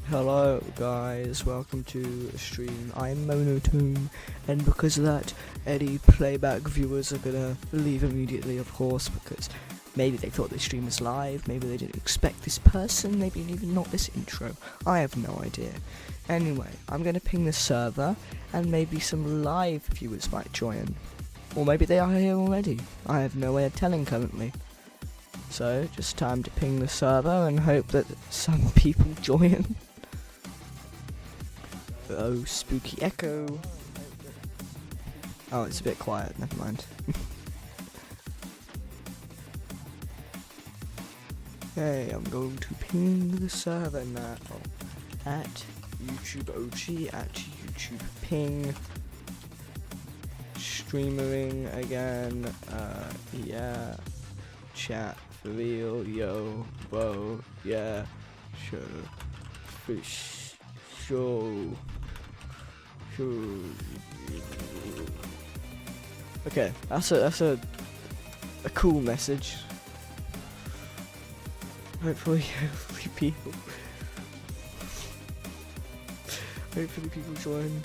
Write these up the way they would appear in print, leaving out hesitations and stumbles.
Hello guys, welcome to a stream. I'm monotone, and because of that, any playback viewers are gonna leave immediately, of course, because maybe they thought the stream was live, maybe they didn't expect this person, maybe even not this intro. I have no idea. Anyway, I'm gonna ping the server, and maybe some live viewers might join. Or maybe they are here already. I have no way of telling currently. So, just time to ping the server and hope that some people join. Oh, spooky echo. Oh, it's a bit quiet, never mind. Okay, I'm going to ping the server now. At YouTube OG, at YouTube ping. Streamering again, yeah. Chat for real, yo, whoa, yeah. Sure. Fish. Show. Okay, that's a cool message. Hopefully people join.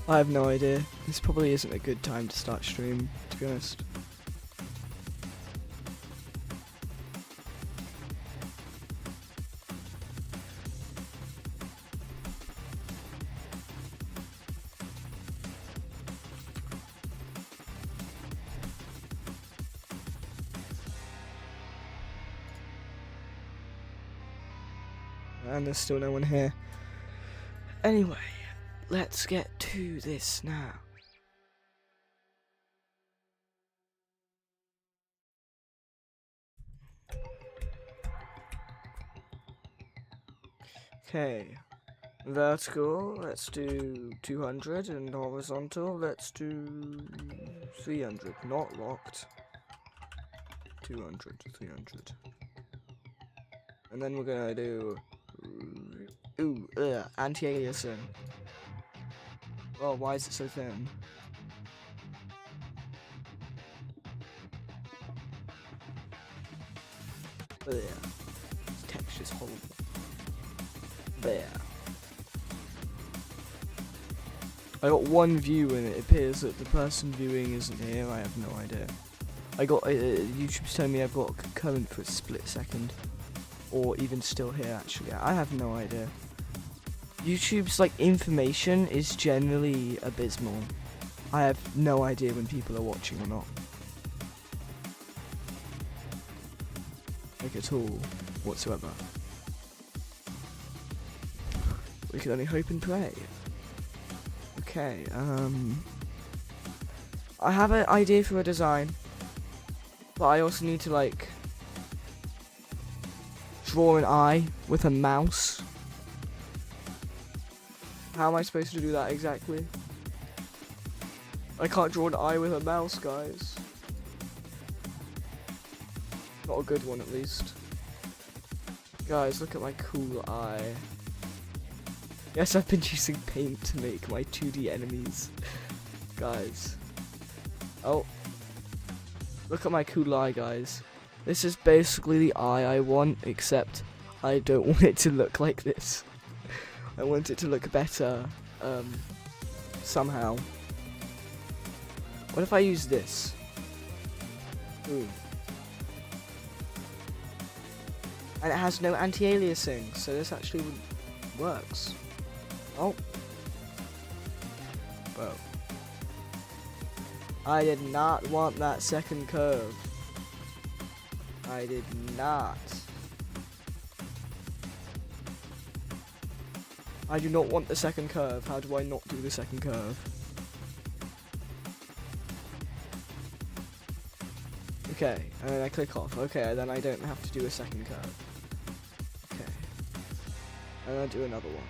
I have no idea. This probably isn't a good time to start stream, to be honest. And there's still no one here. Anyway, let's get to this now. Okay, vertical, let's do 200, and horizontal, let's do 300, not locked. 200, 300. And then we're gonna do, anti-aliasing. Oh, why is it so thin? There. Texture's horrible. There. I got one view and it appears that the person viewing isn't here. I have no idea. I got YouTube's telling me I've got concurrent for a split second, or even still here. Actually, I have no idea. YouTube's information is generally abysmal. I have no idea when people are watching or not. At all, whatsoever. We can only hope and pray. Okay, I have an idea for a design, but I also need to draw an eye with a mouse. How am I supposed to do that exactly? I can't draw an eye with a mouse, guys. Not a good one, at least. Guys, look at my cool eye. Yes, I've been using paint to make my 2D enemies. Guys. Oh. Look at my cool eye, guys. This is basically the eye I want, except I don't want it to look like this. I want it to look better, somehow. What if I use this? Ooh. And it has no anti-aliasing, so this actually works. Oh. Whoa. I did not want that second curve. I did not. I do not want the second curve. How do I not do the second curve? Okay, and then I click off. Okay, then I don't have to do a second curve. Okay. And I do another one.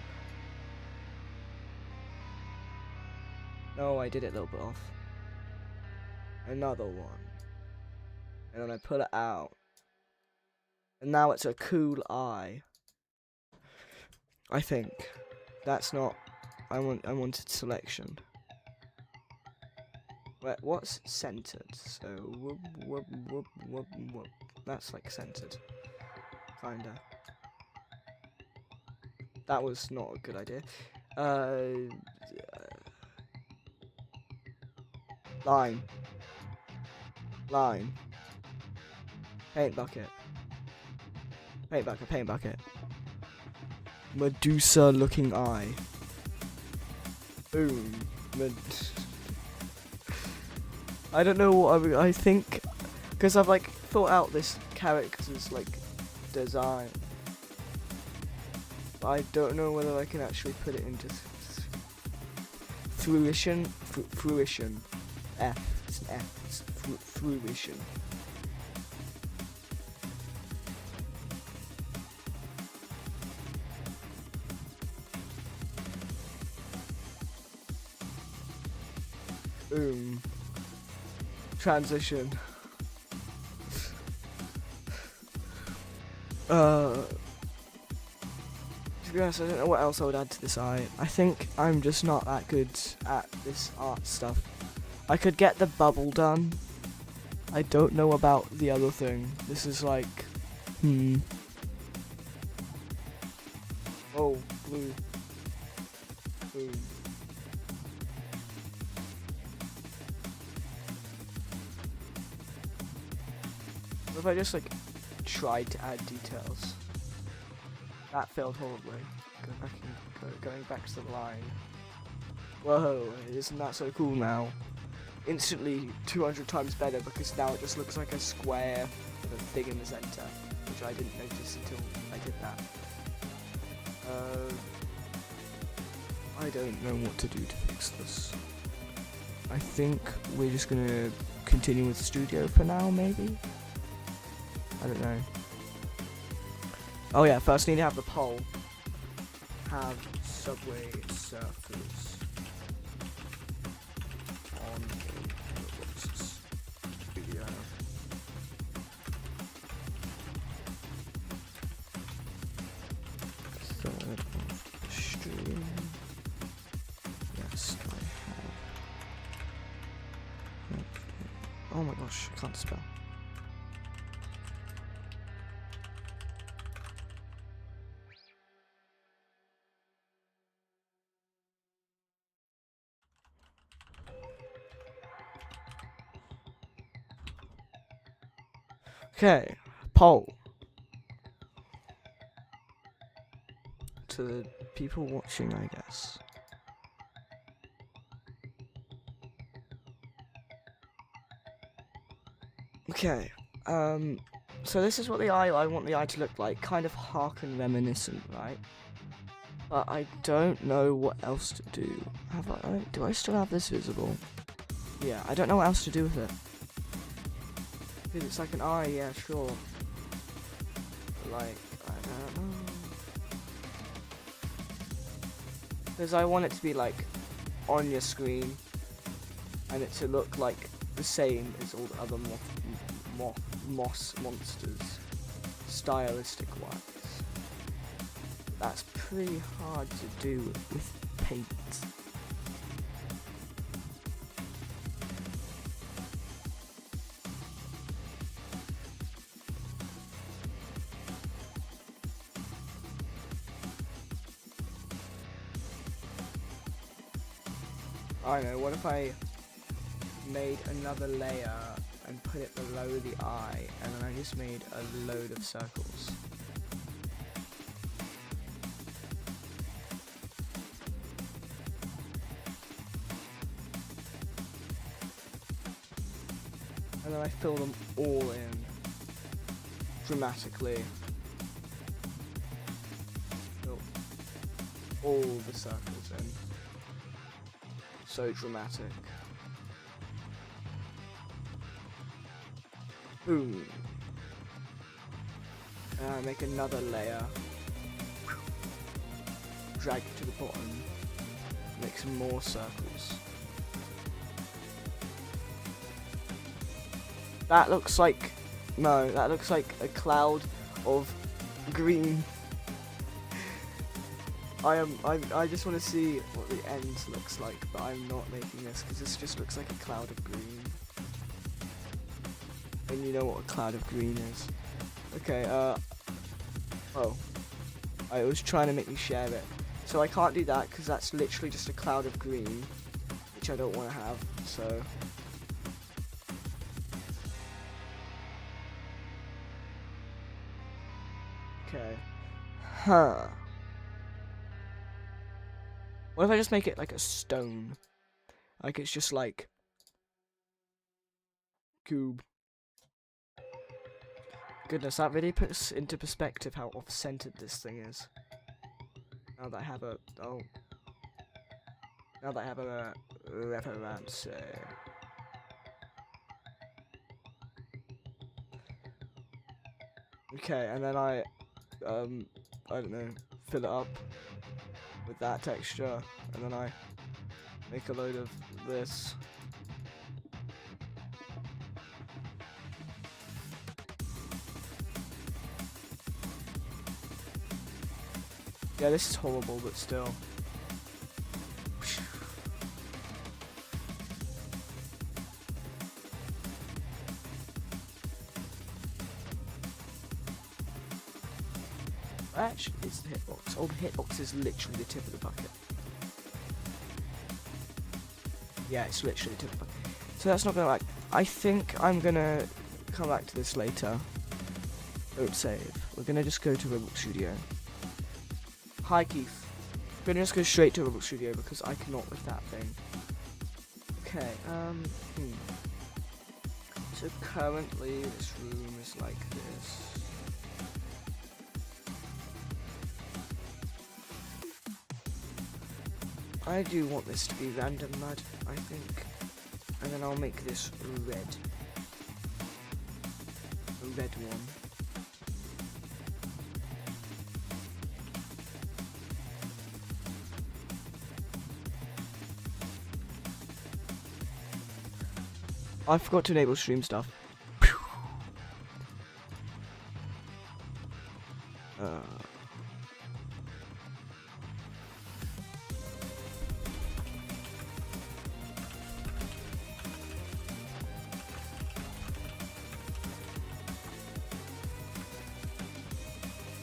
No, I did it a little bit off. Another one. And then I pull it out. And now it's a cool eye. I think. That's not... I wanted selection. What's centered? So whoop, whoop, whoop, whoop, whoop. That's like centered, kinda. That was not a good idea. Line. Paint bucket. Paint bucket. Medusa looking eye. Boom. I don't know what I think, because I've like thought out this character's like design, but I don't know whether I can actually put it into fruition. Fruition. It's an F. It's fruition. Boom. Transition. To be honest, I don't know what else I would add to this eye. I think I'm just not that good at this art stuff. I could get the bubble done. I don't know about the other thing. This is like, Oh, blue. Boom. What if I just like tried to add details? That failed horribly. Going back to the line. Whoa, isn't that so cool now? Instantly 200 times better, because now it just looks like a square with a thing in the center, which I didn't notice until I did that. I don't know what to do to fix this. I think we're just gonna continue with studio for now, maybe? I don't know. Oh yeah, first need to have the pole. Have subway circles on Roblox studio. Third of the stream. Yes, I have. Okay. Oh my gosh, I can't spell. Okay, poll to the people watching, I guess. Okay, so this is what the eye, I want the eye to look like, kind of harken reminiscent, right? But I don't know what else to do. Do I still have this visible? Yeah, I don't know what else to do with it. Dude, it's like an eye, yeah, sure. Like, I don't know. Because I want it to be like on your screen, and it to look like the same as all the other moss monsters, stylistic wise. That's pretty hard to do with paint. I don't know, what if I made another layer and put it below the eye, and then I just made a load of circles? And then I fill them all in dramatically. Fill all the circles in. So dramatic. Boom. Make another layer. Drag it to the bottom. Make some more circles. That looks like... No, that looks like a cloud of green. I just want to see what the end looks like, but I'm not making this because this just looks like a cloud of green. And you know what a cloud of green is. Okay, oh. I was trying to make me share it. So I can't do that because that's literally just a cloud of green, which I don't want to have, so. Okay. Huh. What if I just make it like a stone? Like it's just like cube. Goodness, that really puts into perspective how off-centered this thing is. Now that I have a reference. Okay, and then I don't know, fill it up with that texture, and then I make a load of this. Yeah, this is horrible, but still. Actually, it's the hitbox. Oh, the hitbox is literally the tip of the bucket. Yeah, it's literally the tip of the bucket. So that's not gonna like. I think I'm gonna come back to this later. Don't save. We're gonna just go to Roblox Studio. Hi Keith. We're gonna just go straight to Roblox Studio because I cannot with that thing. Okay, So currently this room is like this. I do want this to be random mud, I think. And then I'll make this red. A red one. I forgot to enable stream stuff.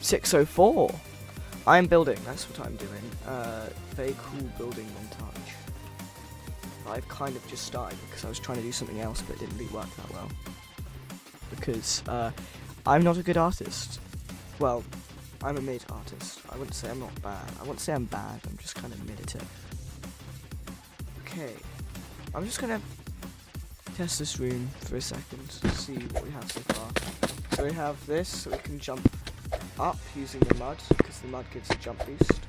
604. I'm building, that's what I'm doing. Very cool building montage. I've kind of just started because I was trying to do something else, but it didn't really work that well. Because I'm not a good artist. Well, I'm a mid artist. I wouldn't say I'm not bad. I wouldn't say I'm bad, I'm just kind of mid at it. Okay, I'm just gonna test this room for a second to see what we have so far. So we have this, so we can jump up using the mud, because the mud gives a jump boost,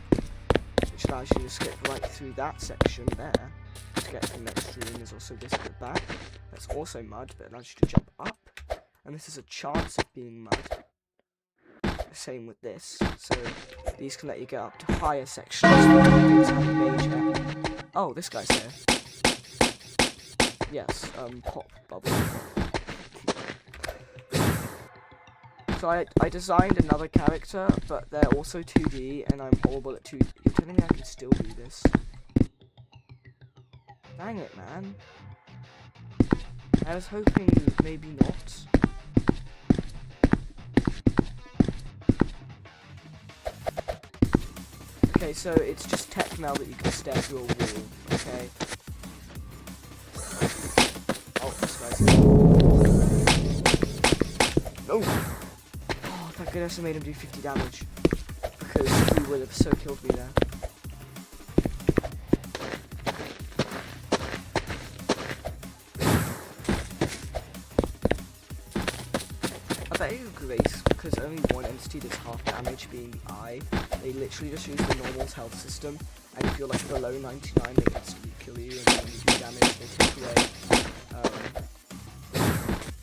which allows you to skip right through that section there to get to the next room. There's also this bit back, that's also mud, but allows you to jump up, and this is a chance of being mud. Same with this, so these can let you get up to higher sections. Oh, this guy's here. Yes, pop bubble. So I designed another character, but they're also 2D, and I'm horrible at 2D. You're telling me I can still do this? Dang it, man. I was hoping maybe not. Okay, so it's just tech now that you can stare through a wall, okay? Oh, this guy's here. No! Oh, thank goodness I made him do 50 damage. Because he would have so killed me there. I bet you Grace, because only one entity does half damage, being the eye. They literally just use the normal's health system, and if you're like below 99, they instantly kill you, and then when you do damage, they take away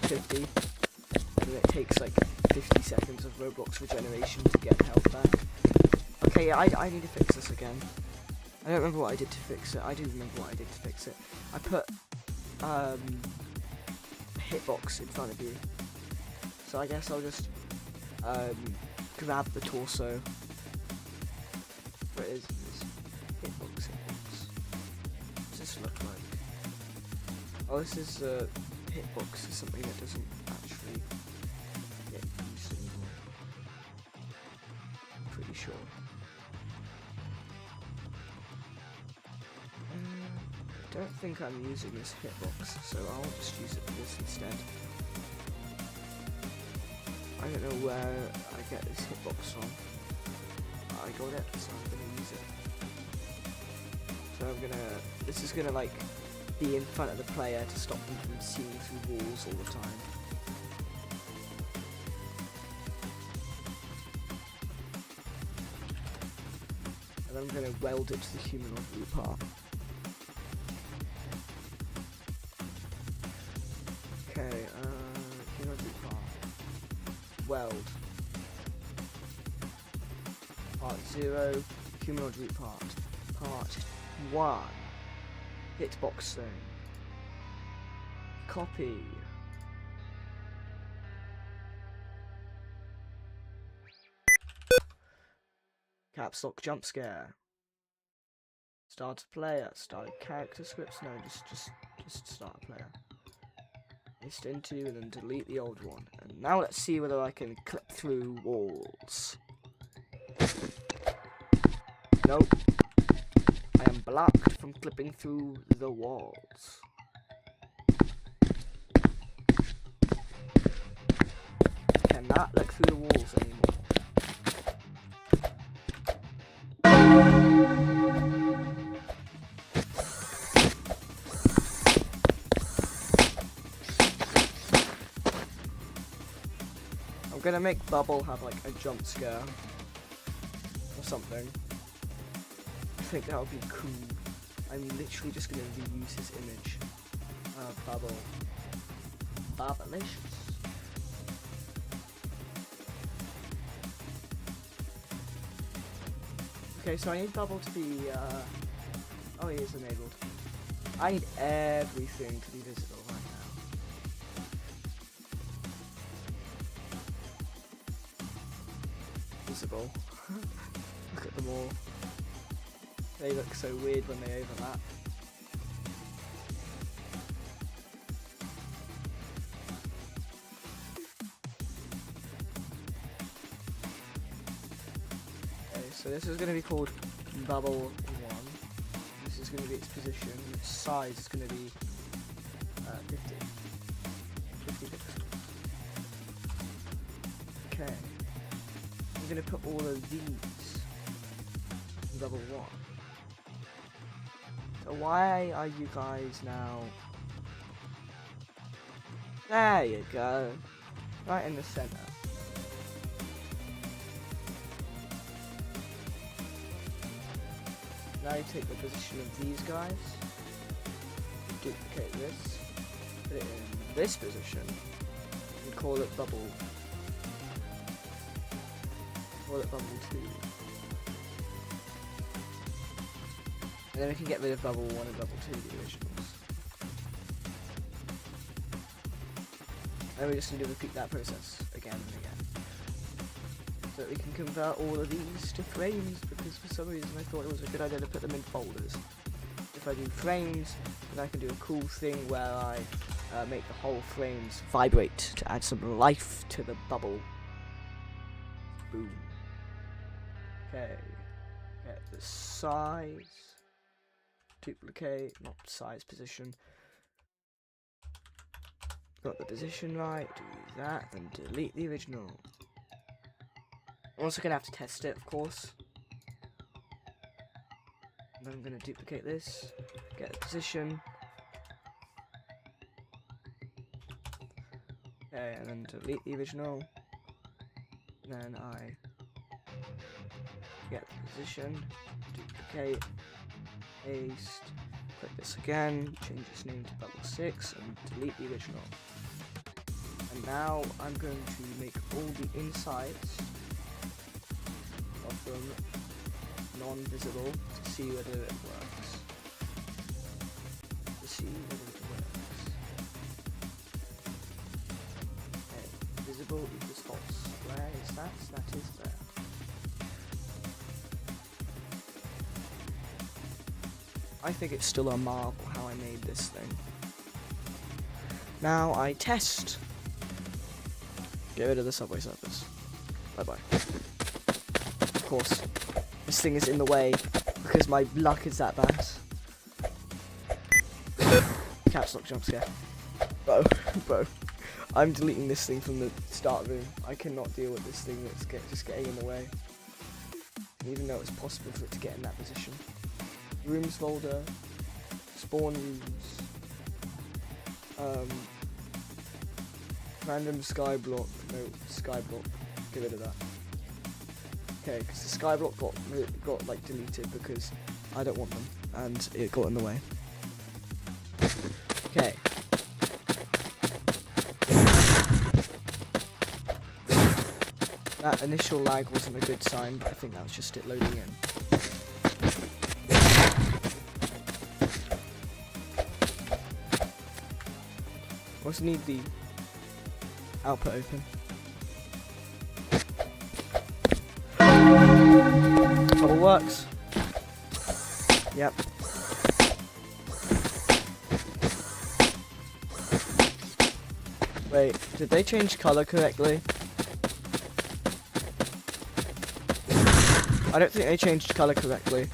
50. And then it takes like 50 seconds of Roblox regeneration to get health back. Okay, yeah, I need to fix this again. I don't remember what I did to fix it. I do remember what I did to fix it. I put a hitbox in front of you. So I guess I'll just grab the torso. What is this? Hitbox. What does this look like? Oh, this is hitbox is something that doesn't actually get used anymore. I'm pretty sure. I don't think I'm using this hitbox, so I'll just use it for this instead. I don't know where I get this hitbox from. I got it, so I'm gonna use it. So this is gonna like be in front of the player to stop them from seeing through walls all the time. And I'm gonna weld it to the humanoid root part. Okay, humanoid root part. Weld. Part 0, humanoid root part. Part 1. Hitbox stone. Copy. Caps lock jump scare. Start a player. Start a character scripts. No, just start a player. Paste into and then delete the old one. And now let's see whether I can clip through walls. Nope. I am blocked from clipping through the walls. Cannot look through the walls anymore. I'm gonna make Bubble have like a jump scare or something. I think that would be cool. I'm literally just gonna reuse his image. Bubble. Bubblicious. Okay, so I need Bubble to be, oh, he is enabled. I need everything to be visible right now. Visible. Look at them all. They look so weird when they overlap. Okay, so this is going to be called Bubble 1. This is going to be its position. Its size is going to be 50 pixels. Okay. I'm going to put all of these in Bubble 1. So why are you guys now... There you go. Right in the center. Now you take the position of these guys. Duplicate this. Put it in this position. And call it Bubble. Call it Bubble 2. And then we can get rid of Bubble 1 and Bubble 2, the originals. And we just need to repeat that process again and again. So that we can convert all of these to frames, because for some reason I thought it was a good idea to put them in folders. If I do frames, then I can do a cool thing where I make the whole frames vibrate to add some life to the bubble. Boom. Okay. Get the size. Duplicate, not size, position. Got the position right, do that, then delete the original. I'm also gonna have to test it, of course. And then I'm gonna duplicate this, get the position. Okay, and then delete the original. Then I get the position, duplicate. Paste, click this again, change its name to Bubble 6, and delete the original. And now I'm going to make all the insides of them non-visible to see whether it works. Okay, visible equals false. Where is that? That is there. I think it's still a marvel how I made this thing. Now I test. Get rid of the subway surfers. Bye bye. Of course, this thing is in the way because my luck is that bad. Caps lock jump scare. Bro. I'm deleting this thing from the start room. I cannot deal with this thing that's just getting in the way. Even though it's possible for it to get in that position. Rooms folder. Spawn rooms. Random sky block. No, sky block. Get rid of that. Okay, because the sky block got like deleted because I don't want them and it got in the way. Okay. That initial lag wasn't a good sign, but I think that was just it loading in. Also need the output open. Bubble works. Yep. Wait, did they change color correctly? I don't think they changed colour correctly.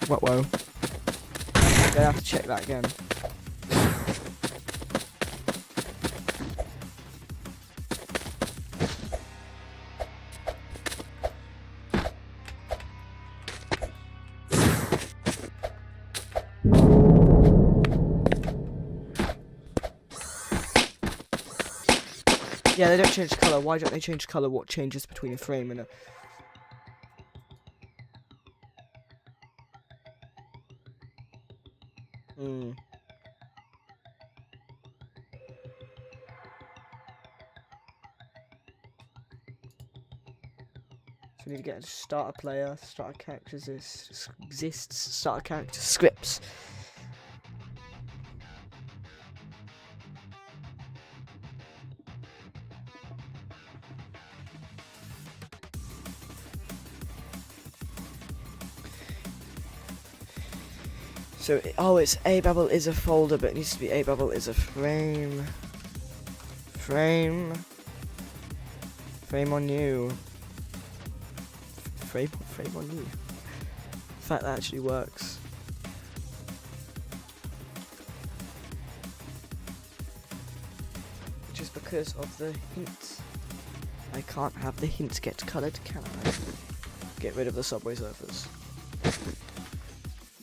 Whoa. Gonna have to check that again. Yeah, they don't change colour. Why don't they change colour? What changes between a frame and a... So we need to get a starter player, starter characters exists, starter character scripts. So, it's ababble is a folder, but it needs to be ababble is a frame. Frame on you. Frame on you. In fact, that actually works. Just because of the hints. I can't have the hints get coloured, can I? Get rid of the subway surfers.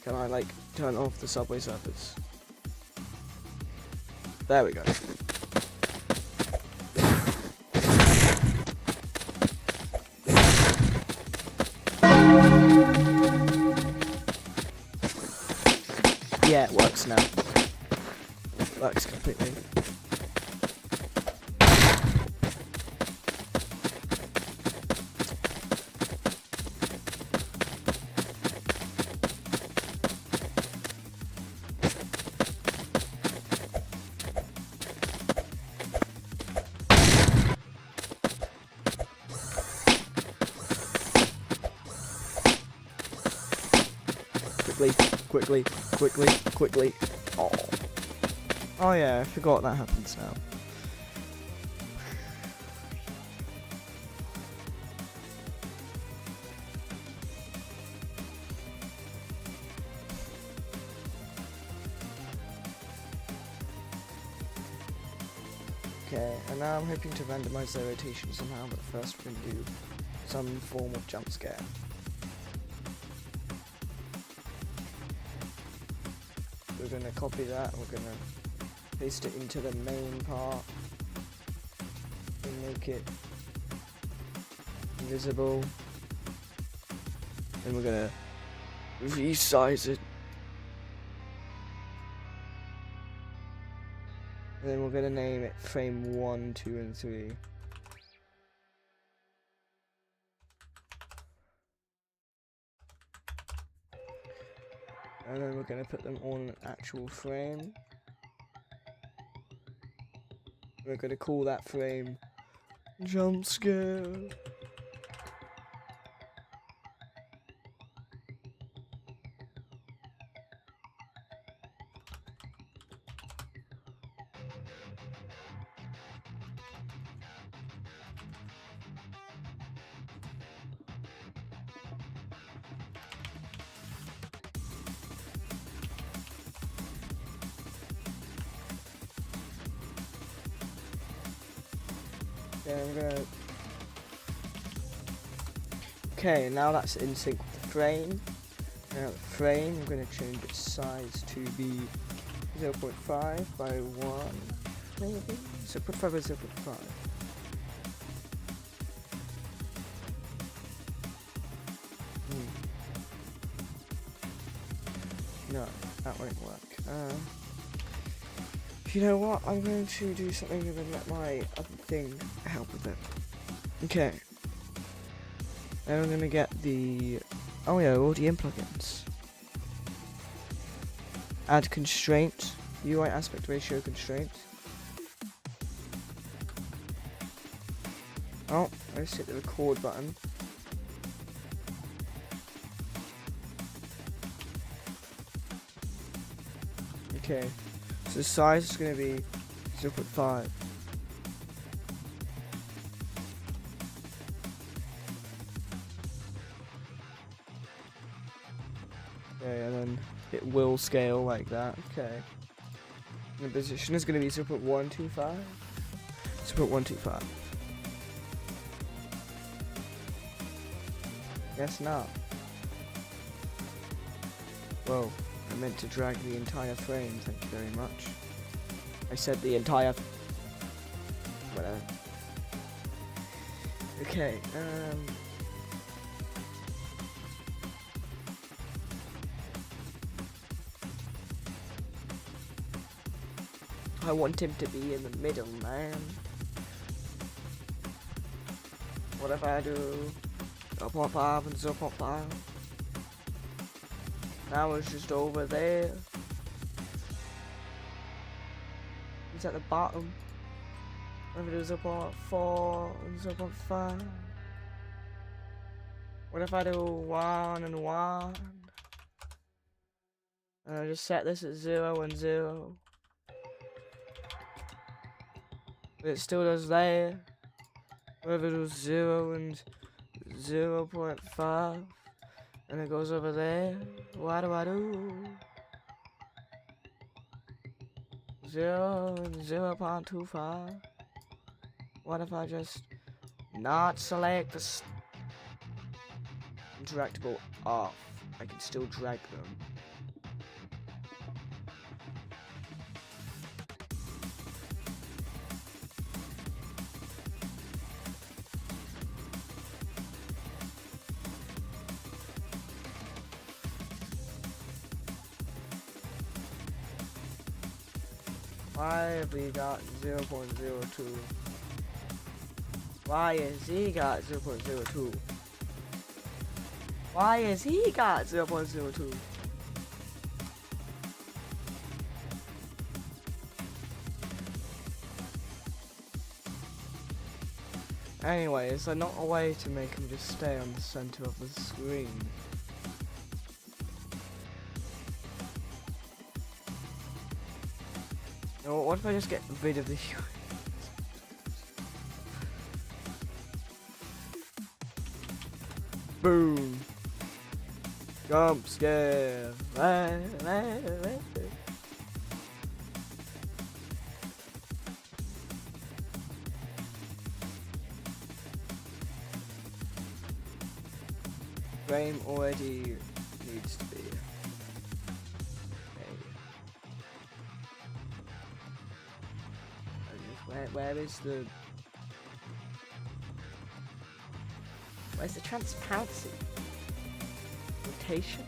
Can I, like, turn off the subway surfers? There we go. Yeah, it works now. Works completely. Quickly. Oh yeah, I forgot that happens now. Okay, and now I'm hoping to randomize their rotation somehow, but first we're going to do some form of jump scare. We're going to copy that, we're going to paste it into the main part and make it visible. Then we're going to resize it. And then we're going to name it frame 1, 2, and 3. And then we're going to put them on an actual frame. We're going to call that frame jump scare. Okay, I'm gonna. Okay, now that's in sync with the frame. Now the frame, I'm gonna change its size to be 0.5 by 1, maybe? 0.5 by 0.5. No, that won't work. You know what? I'm going to do something and then let my other thing help with it. Okay. Then I'm going to get the... Oh yeah, all the plugins. Add constraint. UI aspect ratio constraint. Oh, let's hit the record button. Okay. So the size is going to be 0.5. Okay, and then it will scale like that. Okay. And the position is going to be 0.125. 0.125. Guess not. Whoa. I meant to drag the entire frame, thank you very much. I said the entire... Whatever. Okay, I want him to be in the middle, man. What if I do 0.5 and 0.5? Now it's just over there. He's at the bottom. What if I do 0.4 and 0.5? What if I do 1 and 1? And I just set this at 0 and 0. But it still does there. What if I do 0 and 0.5? And it goes over there. What do I do? 0 and 0.25. What if I just not select the interactable off? I can still drag them. Why have we got 0.02? Why has he got 0.02? Why has he got 0.02? Anyway, is there not a way to make him just stay on the center of the screen? Or what if I just get rid of the Boom! Jump scare! Frame already needs to be. Where is the... Where's the transparency? Rotation?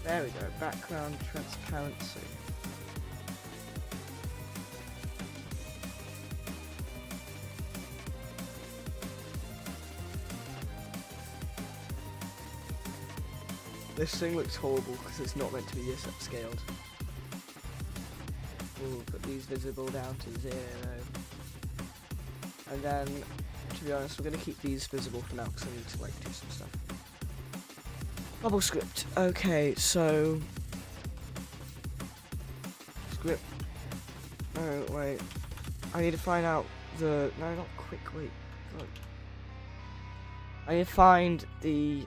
There we go, background transparency. This thing looks horrible because it's not meant to be this upscaled. We'll put these visible down to 0. And then, to be honest, we're going to keep these visible for now because I need to like do some stuff. Bubble script. Okay, so... Script. Oh, wait. I need to find out the... No, not quick, wait. Look. I need to find the...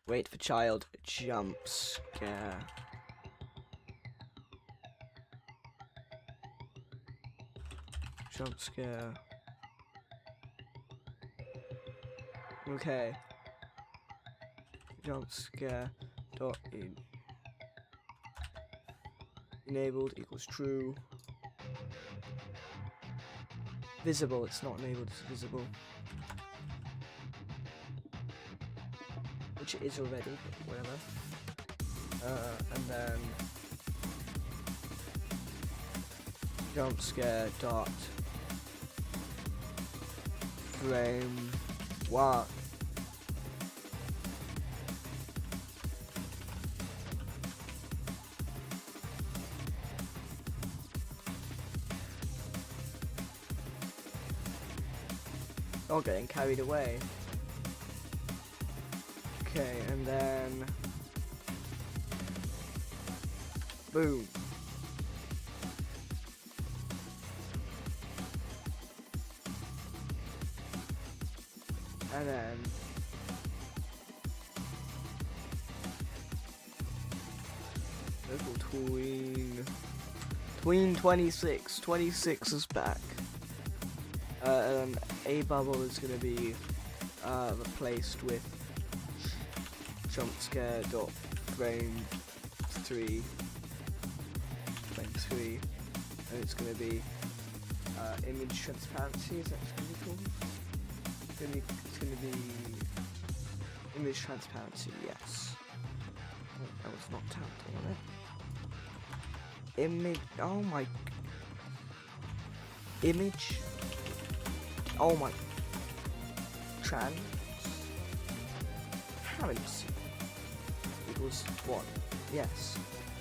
Wait for child. Jump scare. Jump scare. Okay. Jump scare dot enabled equals true. Visible, it's not enabled, it's visible. Which it is already, but whatever. And then jump scare dot frame 1. Not getting carried away. Okay, and then boom. And then local tween 26. 26 is back. And a bubble is going to be replaced with jump scare dot frame 3, and it's going to be image transparency. Is that what it's going to be called? It's going to be image transparency. Yes. Oh, that was not tapped on it. Image. Oh my. Image. Oh my. Transparency equals 1. Yes,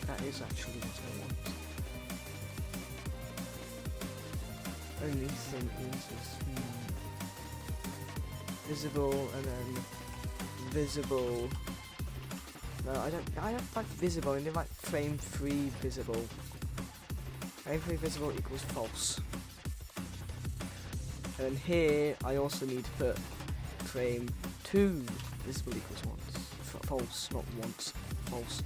that is actually what I want. Only thing is visible and then visible. No, I don't like visible. I like frame 3 visible. Frame 3 visible equals false. And then here I also need to put frame 2 visible equals once. False, not once. False.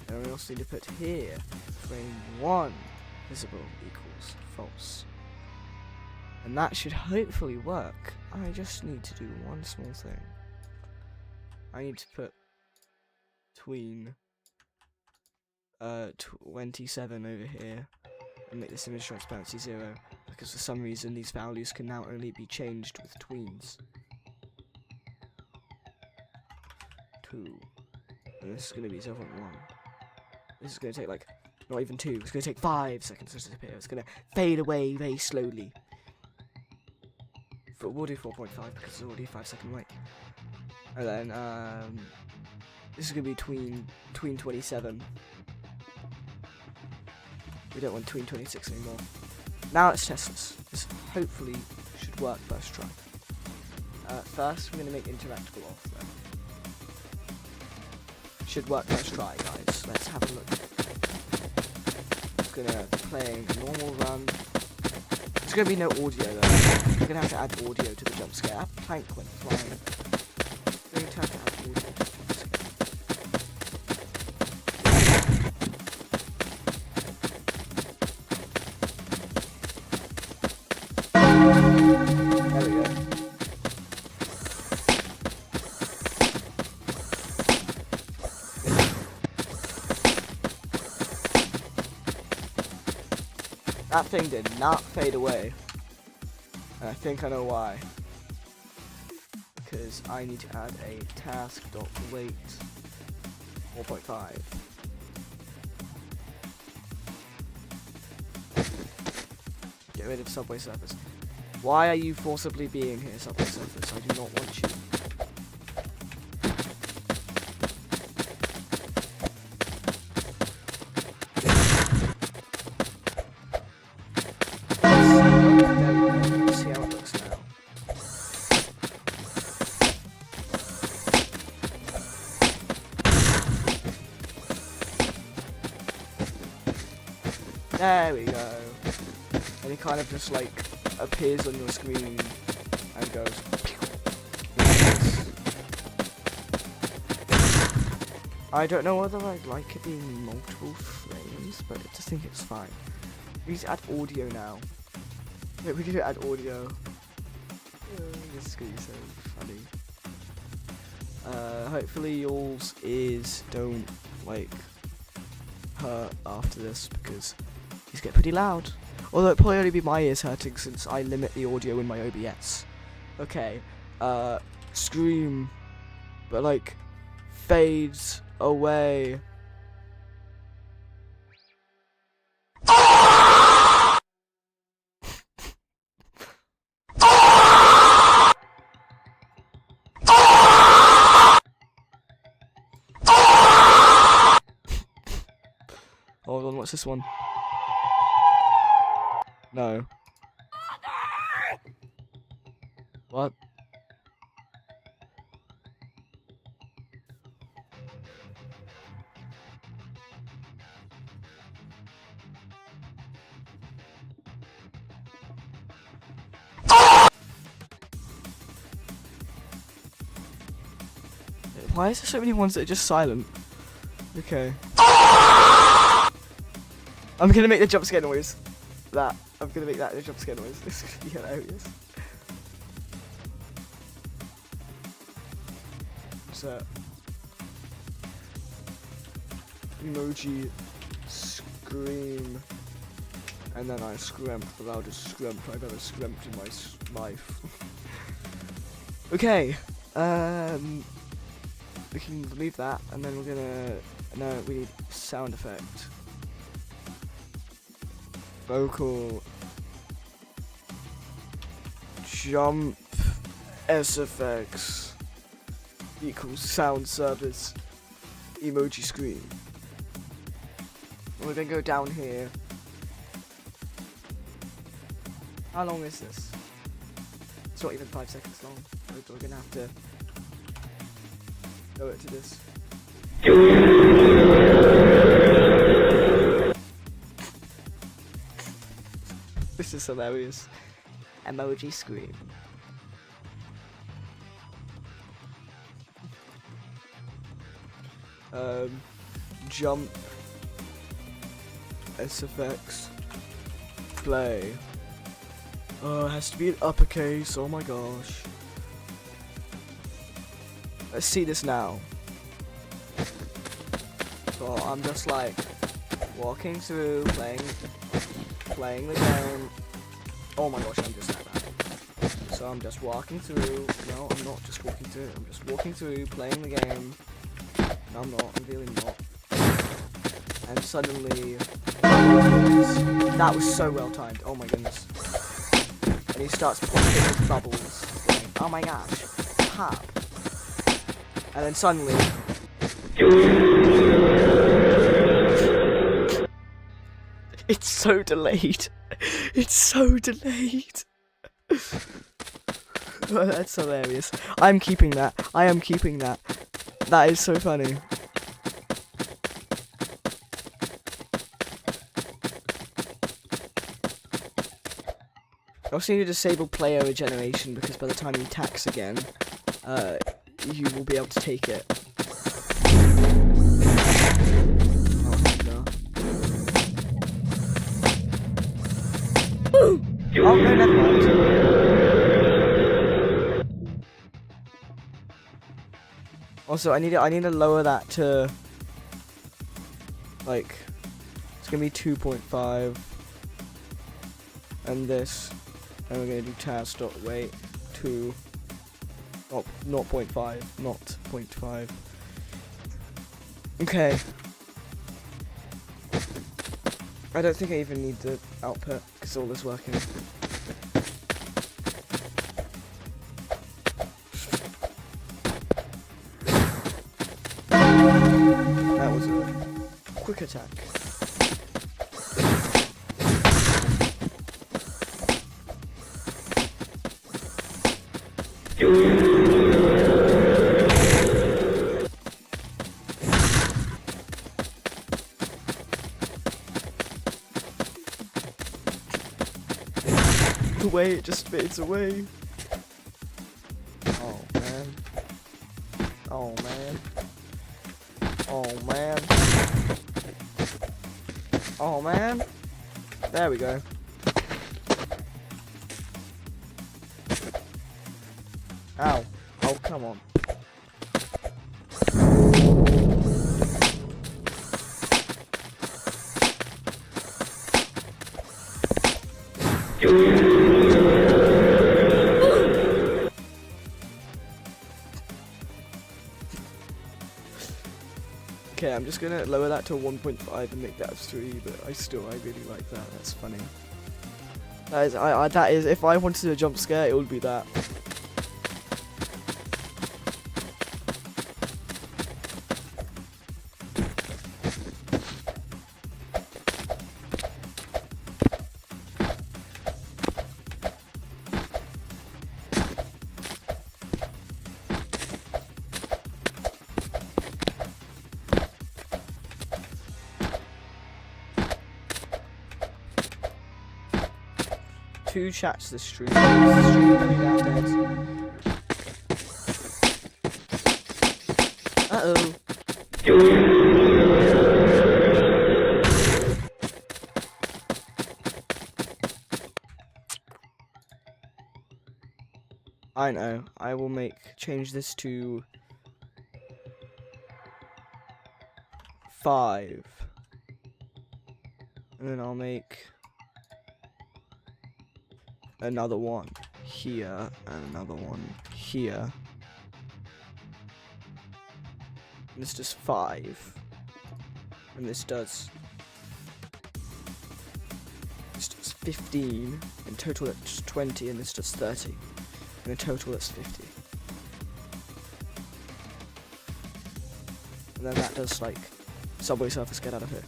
And I also need to put here frame 1 visible equals false. And that should hopefully work. I just need to do one small thing. I need to put tween 27 over here and make this image transparency 0, because for some reason these values can now only be changed with tweens. 2. And this is going to be 0.1. This is going to take like, not even 2, it's going to take 5 seconds to disappear. It's going to fade away very slowly. But we'll do 4.5 because it's already a 5-second wait. And then, this is going to be tween 27. We don't want tween 26 anymore. Now let's test this. This hopefully should work first try. First, we're going to make interactable off though. Should work first try, guys. Let's have a look. It's going to play a normal run. There's going to be no audio though. We're going to have to add audio to the jump scare. Plank went flying. We're going to have to add audio to the jump scare. There we go. That thing did not fade away. And I think I know why. Because I need to add a task.wait 4.5. Get rid of Subway Surfers. Why are you forcibly being here, Subway Surfers? I do not want you. There we go. And it kind of just like appears on your screen and goes. I don't know whether I'd like it being multiple frames, but I just think it's fine. We need to add audio now. Yeah, we can add audio. This is gonna be so funny. Hopefully yours don't like hurt after this because these get pretty loud. Although it'll probably only be my ears hurting since I limit the audio in my OBS. Okay, scream, but like fades away. Hold on, what's this one? No. What? Why is there so many ones that are just silent? Okay. I'm gonna make the jump scare noise. I'm gonna make that the jump scare noise. This is gonna be hilarious. So, emoji scream, and then I scrimp, the loudest scrimp I've ever scrimped in my life. Okay, we can leave that, and then we're gonna, no, we need sound effect. Vocal jump SFX equals sound service emoji screen. We're gonna go down here. How long is this? It's not even 5 seconds long. We're gonna have to go it to this. This is hilarious. Emoji scream. Jump SFX play. Oh, it has to be in uppercase. Oh my gosh. Let's see this now. So I'm just like walking through, playing the game. Oh my gosh, I'm just like that. So I'm just walking through. No, I'm not just walking through. I'm just walking through, playing the game. No, I'm not. I'm really not. And suddenly, that was so well timed. Oh my goodness. And he starts popping his bubbles. Like, oh my gosh. Pop. And then suddenly. It's so delayed. It's so delayed. Oh, that's hilarious. I'm keeping that. I am keeping that. That is so funny. I also need to disable player regeneration because by the time you tax again, you will be able to take it. Oh no, never mind. Also, I need to lower that to like it's gonna be 2.5, and this, and we're gonna do task.weight to 0.5, not 0.5. Okay. I don't think I even need the output because all is working. That was a quick attack. The way it just fades away. Oh man. Oh man. Oh man. Oh man. There we go. Ow. Oh, come on. Okay, I'm just gonna lower that to 1.5 and make that 3, but I really like that. That's funny. That is, if I wanted a jump scare, it would be that. Two chats this stream. Uh-oh. I know. I will change this to 5. And then I'll make another one here and another one here. And this does 5. And this does 15. In total that's 20, and this does 30. And in total that's 50. And then that does like Subway Surfers, get out of here.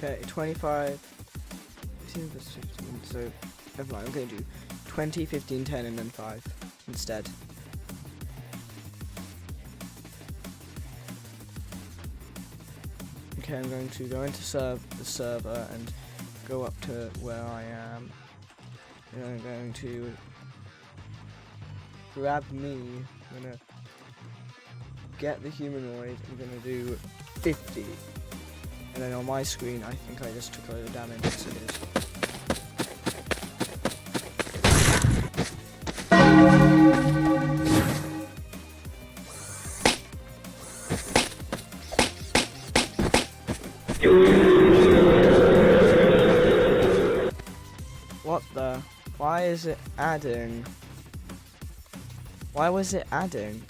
Okay, 25, 15 plus 15, so never mind, I'm going to do 20, 15, 10, and then 5 instead. Okay, I'm going to go into the server and go up to where I am. And I'm going to grab me, I'm going to get the humanoid, I'm going to do 50. And then on my screen, I think I just took a load of damage, so it is. What the? Why is it adding? Why was it adding?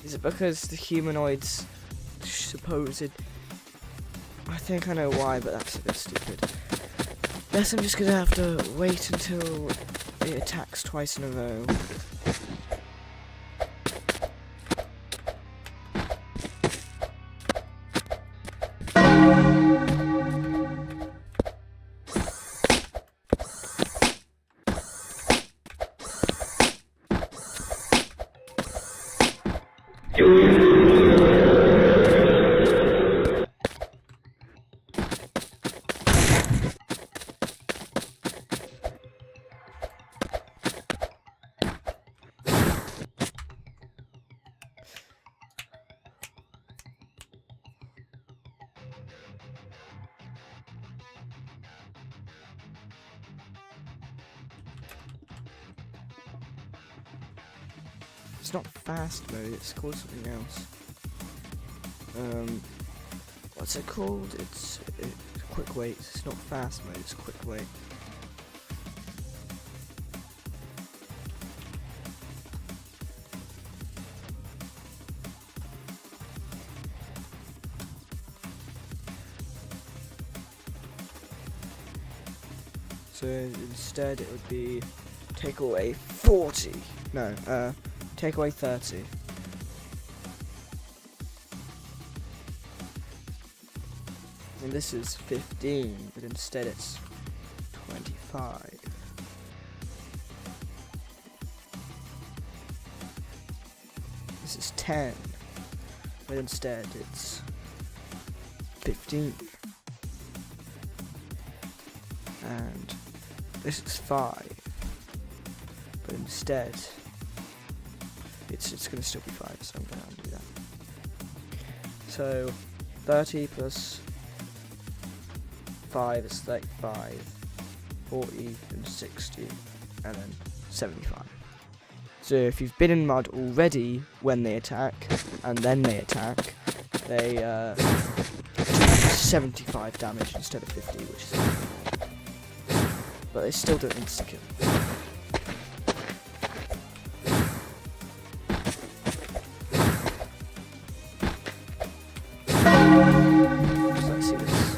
Is it because the humanoid's supposed? I think I know why, but that's a bit stupid. Guess I'm just gonna have to wait until it attacks twice in a row. It's not fast mode, it's called something else. What's it called? It's quick wait. It's not fast mode, it's quick wait. So instead it would be take away 40. No, take away 30. And this is 15, but instead it's 25. This is 10, but instead it's 15. And this is 5, but instead it's gonna still be 5, so I'm gonna undo that. So 30 plus 5 is 35, 40 and 60, and then 75. So if you've been in mud already when they attack, and then they attack, they do 75 damage instead of 50, which is... But they still don't insta-kill. So let's see this.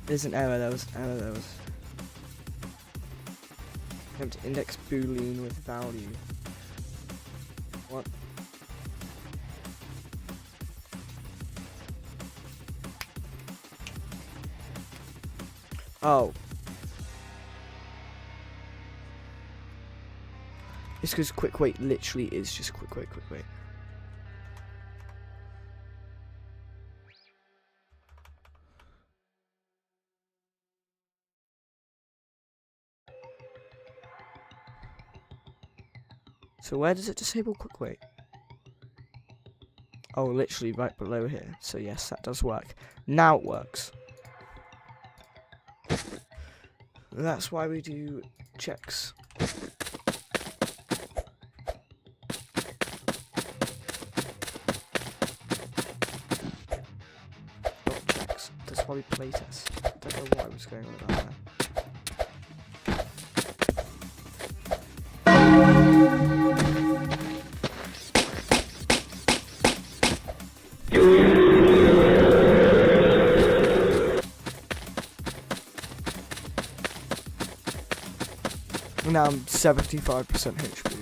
There's an error, there was an error, Attempt to index boolean with value. What? Oh. It's because quick wait literally is just quick wait. So where does it disable quick wait? Oh, literally right below here. So yes, that does work. Now it works. That's why we do checks. Not checks. That's why we playtest. I don't know what I was going on about there. Now I'm 75% HP.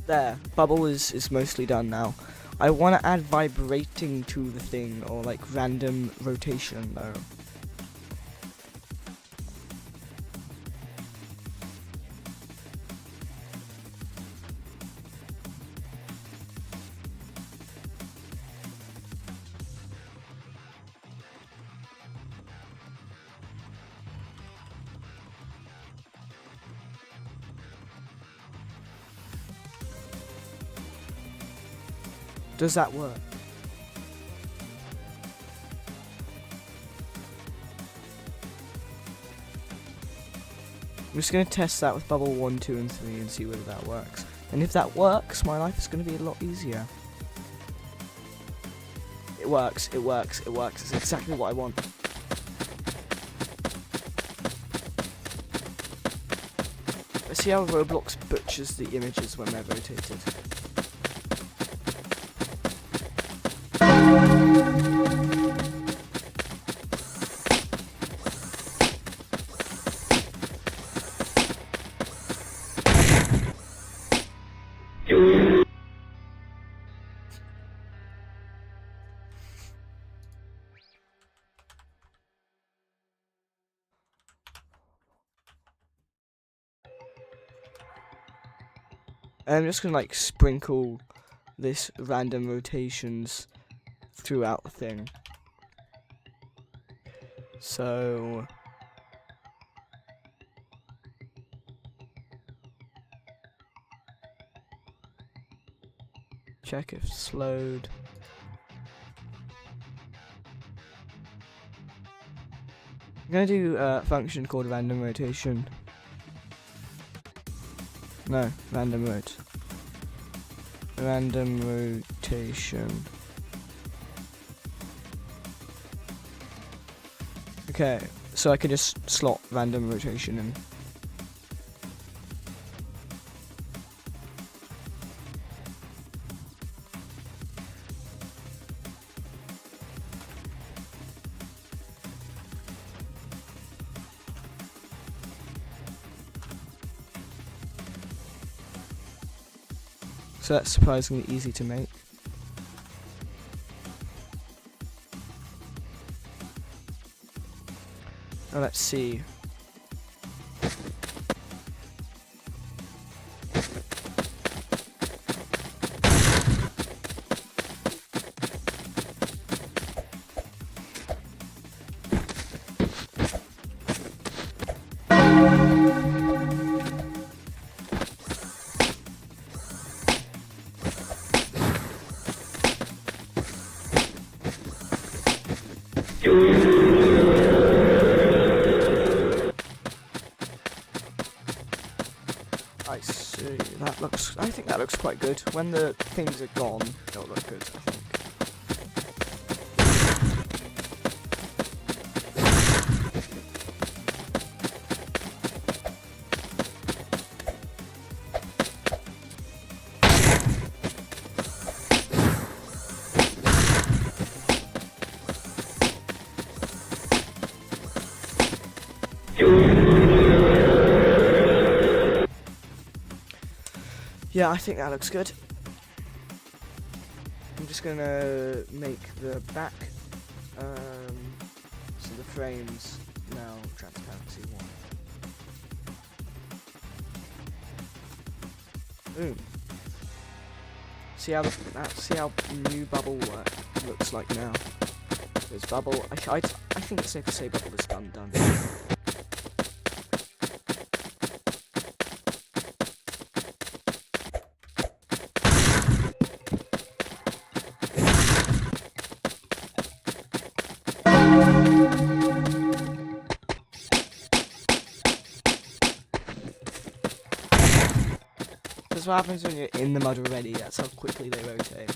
There, bubble is mostly done now. I want to add vibrating to the thing, or like random rotation though. Does that work? I'm just going to test that with bubble 1, 2 and 3 and see whether that works. And if that works, my life is going to be a lot easier. It works. It's exactly what I want. Let's see how Roblox butchers the images when they're rotated. And I'm just gonna like sprinkle this random rotations throughout the thing. So Check if it's load. I'm gonna do a function called random rotation. No, random rot. Random rotation. Okay, so I can just slot random rotation in. So that's surprisingly easy to make. Now let's see. I see. That looks. I think that looks quite good. When the things are gone, it'll look good, I think. Yeah, I think that looks good. I'm just gonna make the back, so the frames now transparency 1. Boom. See how new bubble work looks like now. There's bubble. I think it's safe to say bubble is done. That's what happens when you're in the mud already, that's how quickly they rotate.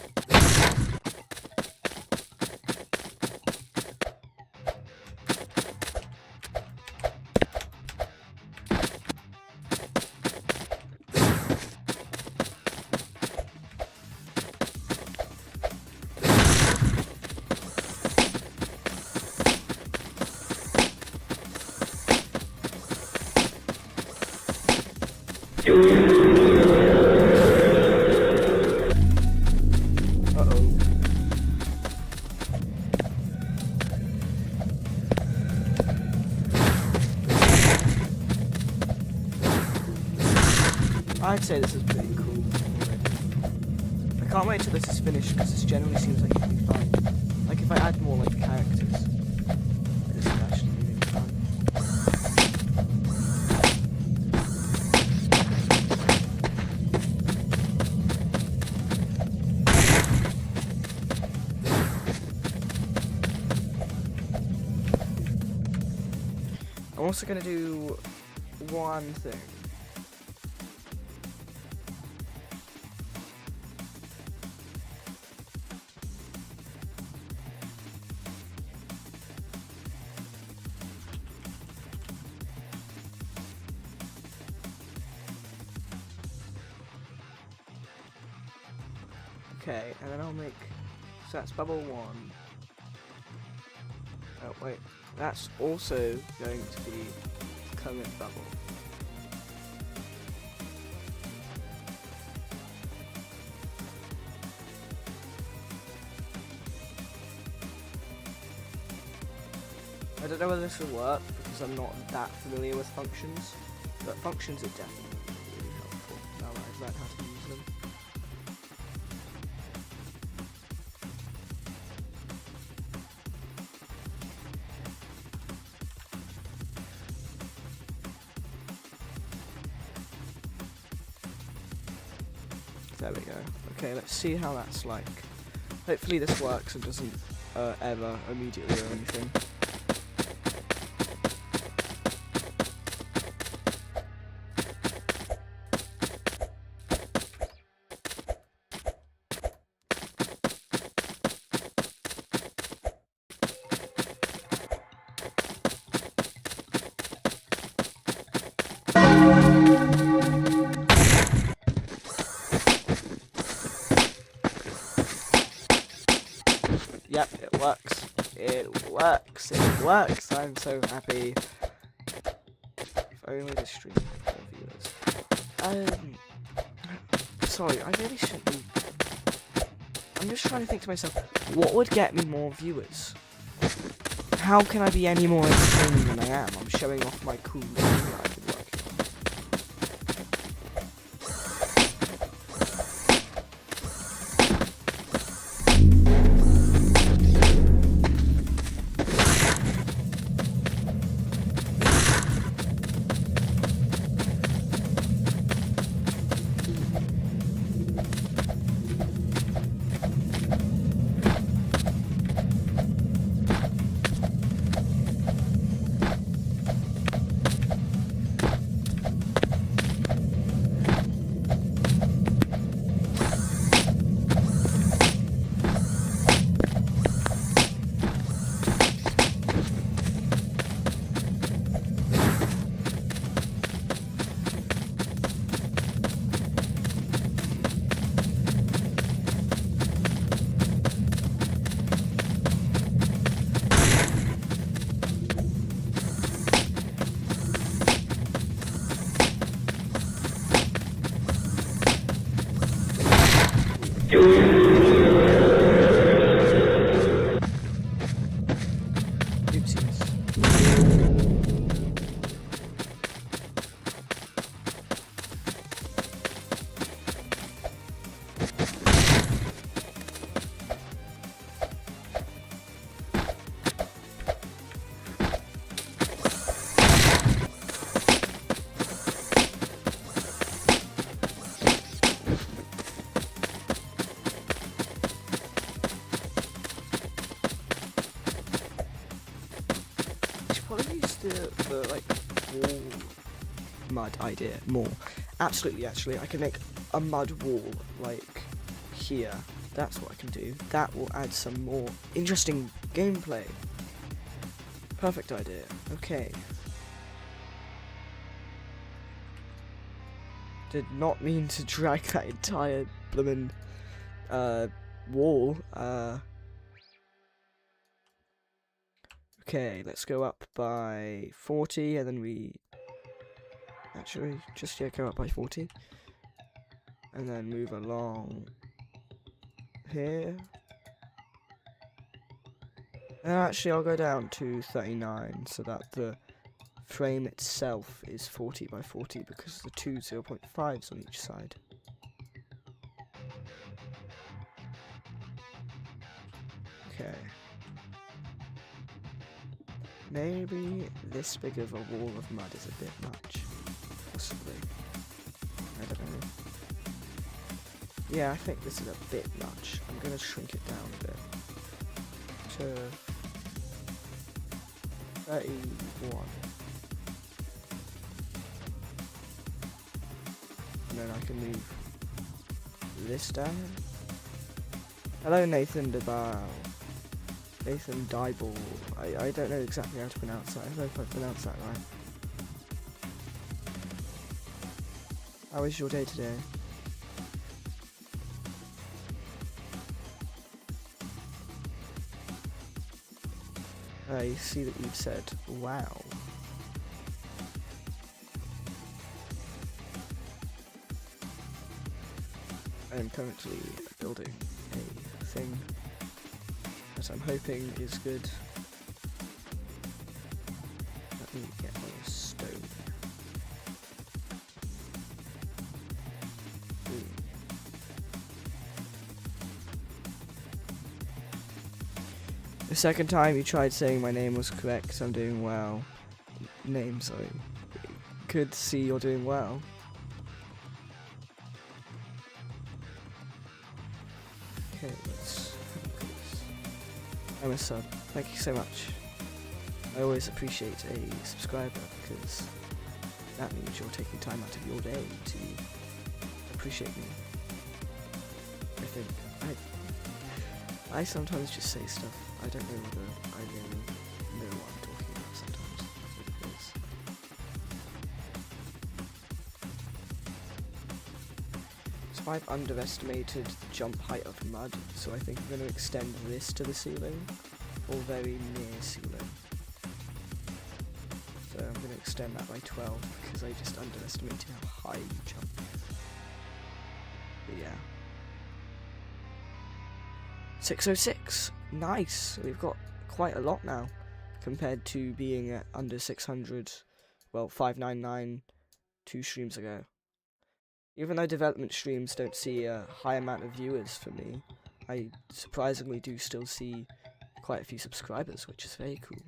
I'd say this is pretty cool already. I can't wait till this is finished because this generally seems like it'd be fun. Like if I add more like characters, this would actually be really fun. I'm also going to do one thing. Okay, and then I'll make, so that's bubble 1. Oh wait, that's also going to be current bubble. I don't know whether this will work because I'm not that familiar with functions, but functions are definitely really helpful now that I've learned how to use them. There we go. Okay, let's see how that's like. Hopefully this works and doesn't error immediately or anything. Yep, it works. It works. It works. I'm so happy. If only the stream had more viewers. Sorry, I really shouldn't be. I'm just trying to think to myself, what would get me more viewers? How can I be any more entertaining than I am? I'm showing off my cool game that I've been working on. The like wall mud idea more. Absolutely, actually, I can make a mud wall like here. That's what I can do. That will add some more interesting gameplay. Perfect idea. Okay. Did not mean to drag that entire bloomin' wall. Okay, let's go up by 40, and then we actually just go up by 40, and then move along here. And actually, I'll go down to 39 so that the frame itself is 40 by 40 because the two 0.5s on each side. Okay. Maybe this big of a wall of mud is a bit much. Possibly. I don't know. Yeah, I think this is a bit much. I'm gonna shrink it down a bit. To 31. And then I can move this down. Hello, Nathan DeBow. Nathan Dyball. I don't know exactly how to pronounce that. I hope I pronounced that right. How is your day today? I see that you've said, wow. I am currently building a thing that I'm hoping is good. Let me get my stone. The second time you tried saying my name was correct, I'm doing well. Name, sorry. Good to see you're doing well. I'm a sub. Thank you so much. I always appreciate a subscriber because that means you're taking time out of your day to appreciate me. I think I sometimes just say stuff. I don't know whether I really know what I'm talking about sometimes. Because so I've underestimated the jump height of mud, so I think I'm going to extend this to the ceiling, or very near ceiling. So I'm going to extend that by 12 because I just underestimated how high you jump. But yeah. 606, nice. We've got quite a lot now compared to being at under 600. Well, 599 2 streams ago. Even though development streams don't see a high amount of viewers for me, I surprisingly do still see quite a few subscribers, which is very cool.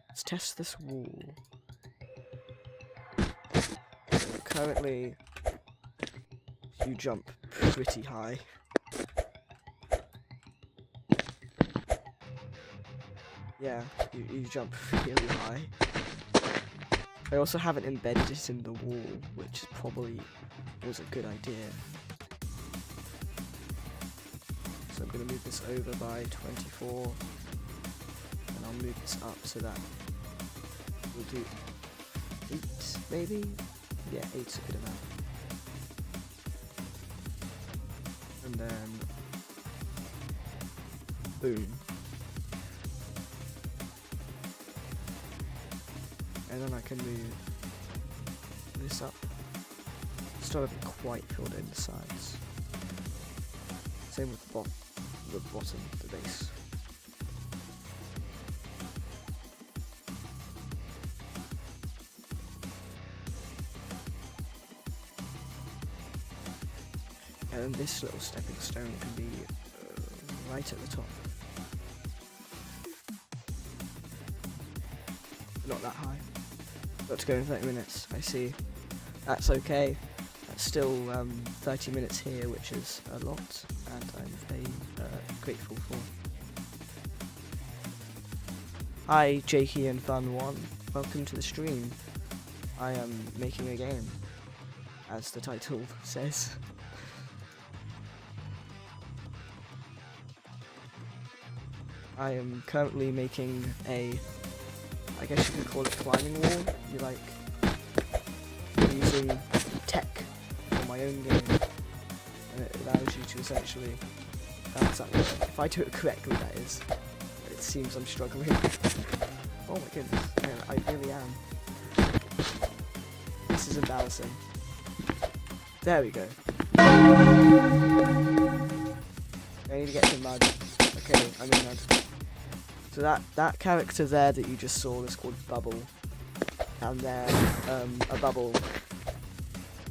Let's test this wall. So currently, you jump pretty high. Yeah, you jump really high. I also haven't embedded it in the wall, which probably was a good idea. So I'm going to move this over by 24, and I'll move this up so that we'll do 8, maybe? Yeah, 8's a good amount. And then, boom. And then I can move this up. Still haven't quite filled in the sides. Same with the bottom, the base. And then this little stepping stone can be right at the top. Not that high. Got to go in 30 minutes, I see. That's okay. That's still 30 minutes here, which is a lot, and I'm very grateful for. Hi, Jakey and Fun1. Welcome to the stream. I am making a game, as the title says. I am currently making a, I guess you could call it climbing wall. You like using tech for my own game, and it allows you to essentially, if I do it correctly that is, it seems I'm struggling. Oh my goodness, man, I really am. This is embarrassing. There we go. I need to get some mud. Okay, I'm in mud. So that character there that you just saw is called Bubble, and there a bubble,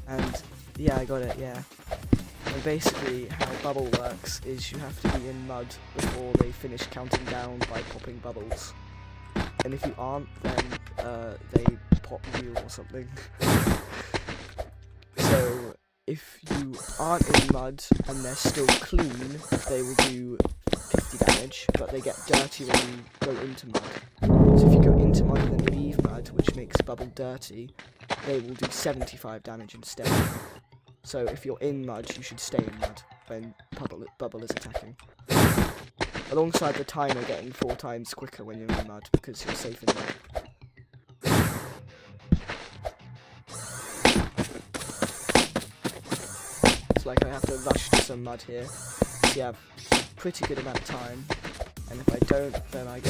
and yeah, I got it, yeah. And basically how Bubble works is you have to be in mud before they finish counting down by popping bubbles, and if you aren't, then they pop you or something. So if you aren't in mud and they're still clean, they will do 50 damage, but they get dirty when you go into mud. So if you go into mud and then leave mud, which makes Bubble dirty, they will do 75 damage instead. So if you're in mud, you should stay in mud when Bubble is attacking. Alongside the timer getting 4 times quicker when you're in mud, because you're safe in mud. It's like I have to rush to some mud here, so you have pretty good amount of time, and if I don't, then I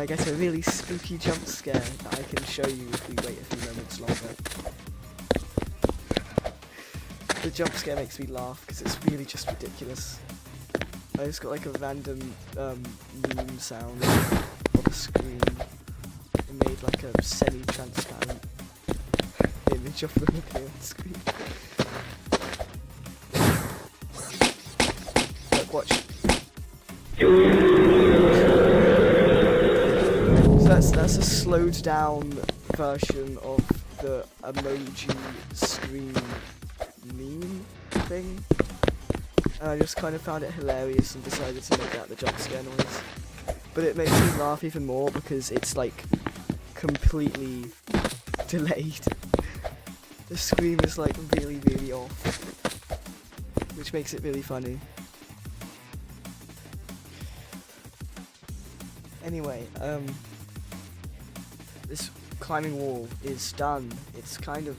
get a really spooky jump scare that I can show you if we wait a few moments longer. The jump scare makes me laugh because it's really just ridiculous. I just got like a random meme sound of a screen and made like a semi-transparent image of them appear on the screen. Watch. So that's a slowed down version of the emoji screen meme thing. And I just kind of found it hilarious and decided to make that the jump scare noise. But it makes me laugh even more because it's like completely delayed. The scream is like really, really off, which makes it really funny. Anyway, this climbing wall is done. It's kind of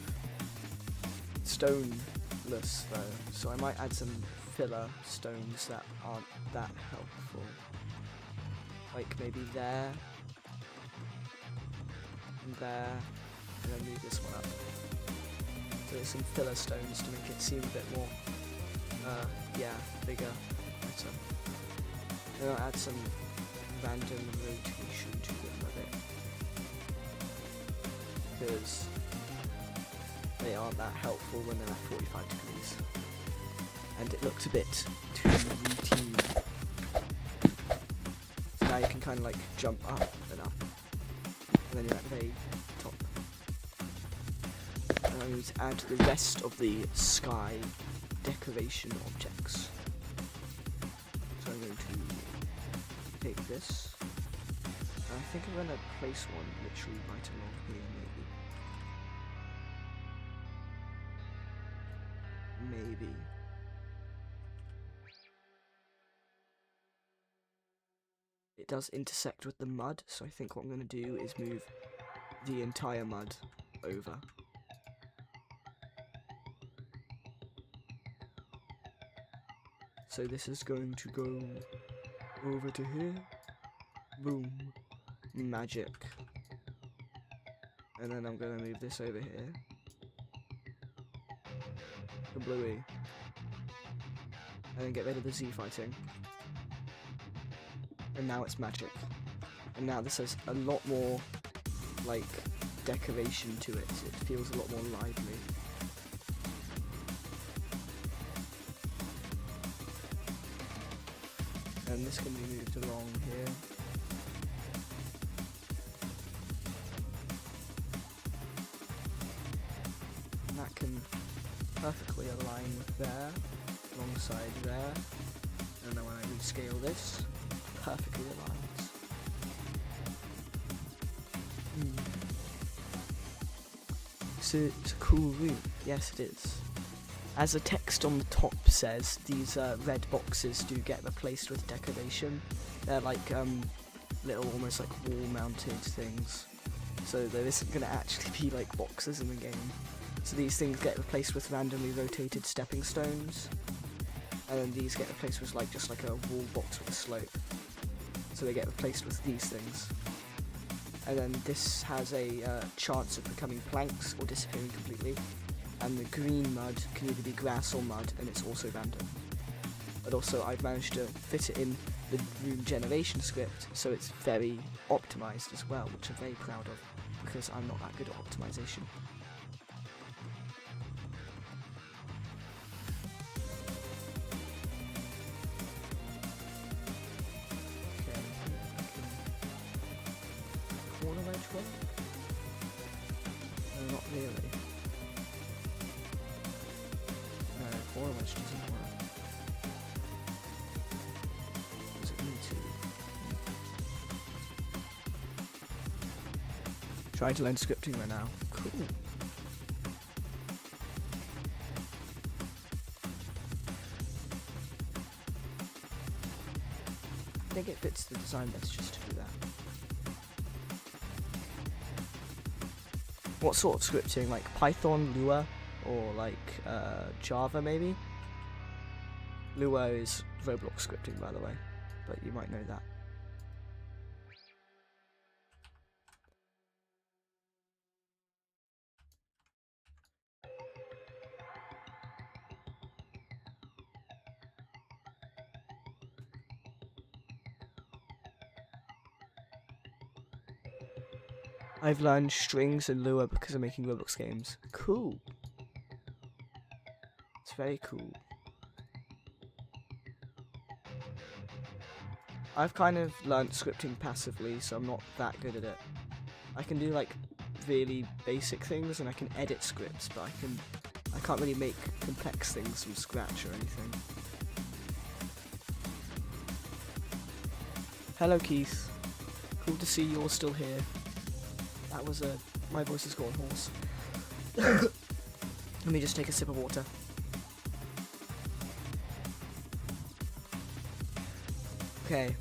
stoneless though, so I might add some filler stones that aren't that helpful. Like maybe there, and there, and then move this one up. So there's some filler stones to make it seem a bit more, yeah, bigger, better. Then I'll add some random rotation to them a bit, because they aren't that helpful when they're at 45 degrees. And it looks a bit too routine. So now you can kind of like jump up and up, and then you're at the very top. And I need to add the rest of the sky decoration objects. So I'm going to take this. And I think I'm going to place one literally right along here, maybe. It does intersect with the mud, so I think what I'm going to do is move the entire mud over. So this is going to go over to here. Boom. Magic. And then I'm going to move this over here. The bluey. And then get rid of the Z fighting. And now it's magic. And now this has a lot more, like, decoration to it. It feels a lot more lively. And this can be moved along here. And that can perfectly align with there, alongside there. And then when I rescale this, perfectly aligns. So it's a cool room. Yes, it is. As the text on the top says, these red boxes do get replaced with decoration. They're like little, almost like wall-mounted things. So there isn't going to actually be like boxes in the game. So these things get replaced with randomly rotated stepping stones, and then these get replaced with like just like a wall box with a slope. So they get replaced with these things. And then this has a chance of becoming planks or disappearing completely. And the green mud can either be grass or mud, and it's also random. But also I've managed to fit it in the room generation script, so it's very optimized as well, which I'm very proud of, because I'm not that good at optimization. Okay, corner edge work? No, not really. Corner edge doesn't work. Does it need to? Trying to learn scripting right now. Cool. I think it fits the design best just to do that. What sort of scripting? Like Python, Lua, or like Java maybe? Lua is Roblox scripting, by the way, but you might know that. I've learned strings and Lua because I'm making Roblox games. Cool. It's very cool. I've kind of learnt scripting passively, so I'm not that good at it. I can do like really basic things, and I can edit scripts, but I can't really make complex things from scratch or anything. Hello, Keith. Cool to see you're still here. That was my voice has gone hoarse. Let me just take a sip of water. Okay,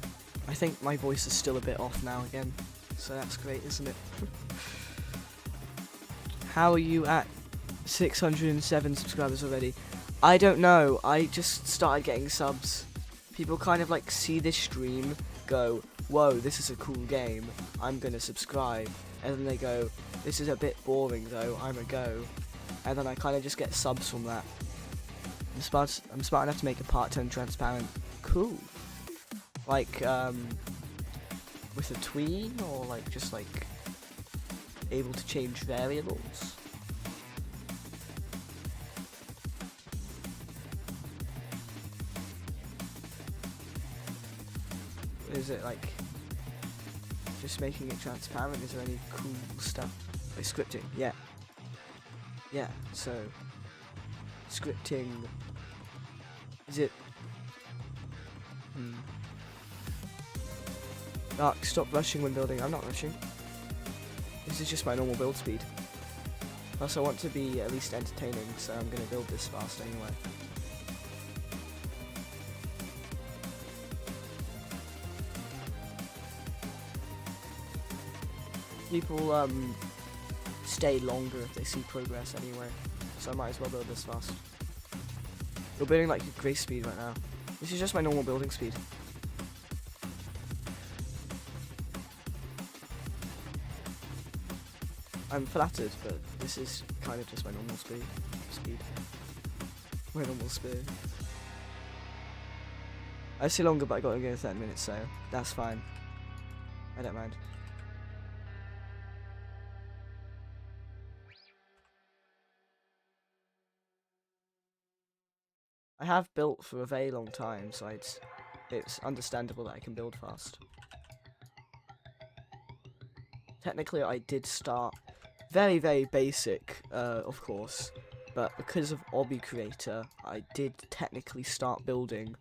I think my voice is still a bit off now again, so that's great, isn't it? How are you at 607 subscribers already? I don't know, I just started getting subs. People kind of like see this stream, go, whoa, this is a cool game, I'm gonna subscribe. And then they go, this is a bit boring though, I'm a go. And then I kind of just get subs from that. I'm smart enough to make a part-time transparent. Cool. Like, with a tween, or like just like able to change variables. Is it like just making it transparent? Is there any cool stuff? Like scripting, yeah. Yeah, so scripting, is it Dark, stop rushing when building. I'm not rushing. This is just my normal build speed. Plus I want to be at least entertaining, so I'm going to build this fast anyway. People stay longer if they see progress anyway, so I might as well build this fast. You're building like your grace speed right now. This is just my normal building speed. I'm flattered, but this is kind of just my normal speed. My normal speed. I say longer, but I got to go 30 minutes, so that's fine. I don't mind. I have built for a very long time, so it's understandable that I can build fast. Technically, I did start very, very basic, of course, but because of Obby Creator, I did technically start building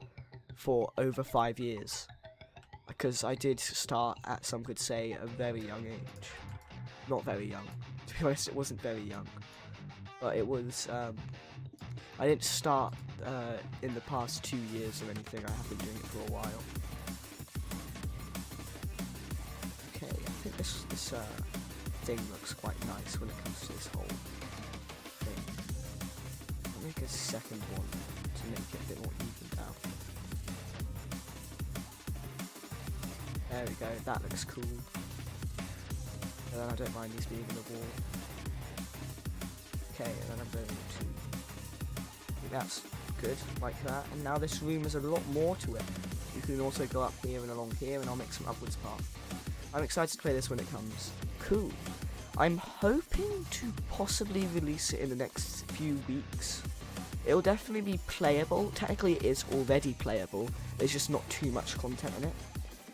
for over 5 years. Because I did start at, some could say, a very young age. Not very young. To be honest, it wasn't very young. But it was, I didn't start in the past 2 years or anything. I have been doing it for a while. Okay, I think this thing looks quite nice when it comes to this whole thing. I'll make a second one to make it a bit more evened out. There we go, that looks cool. And then I don't mind these being in the wall. Okay, and then I'm going to... I think that's good, like that. And now this room has a lot more to it. You can also go up here and along here, and I'll make some upwards path. I'm excited to play this when it comes. Cool. I'm hoping to possibly release it in the next few weeks. It'll definitely be playable. Technically it is already playable. There's just not too much content in it.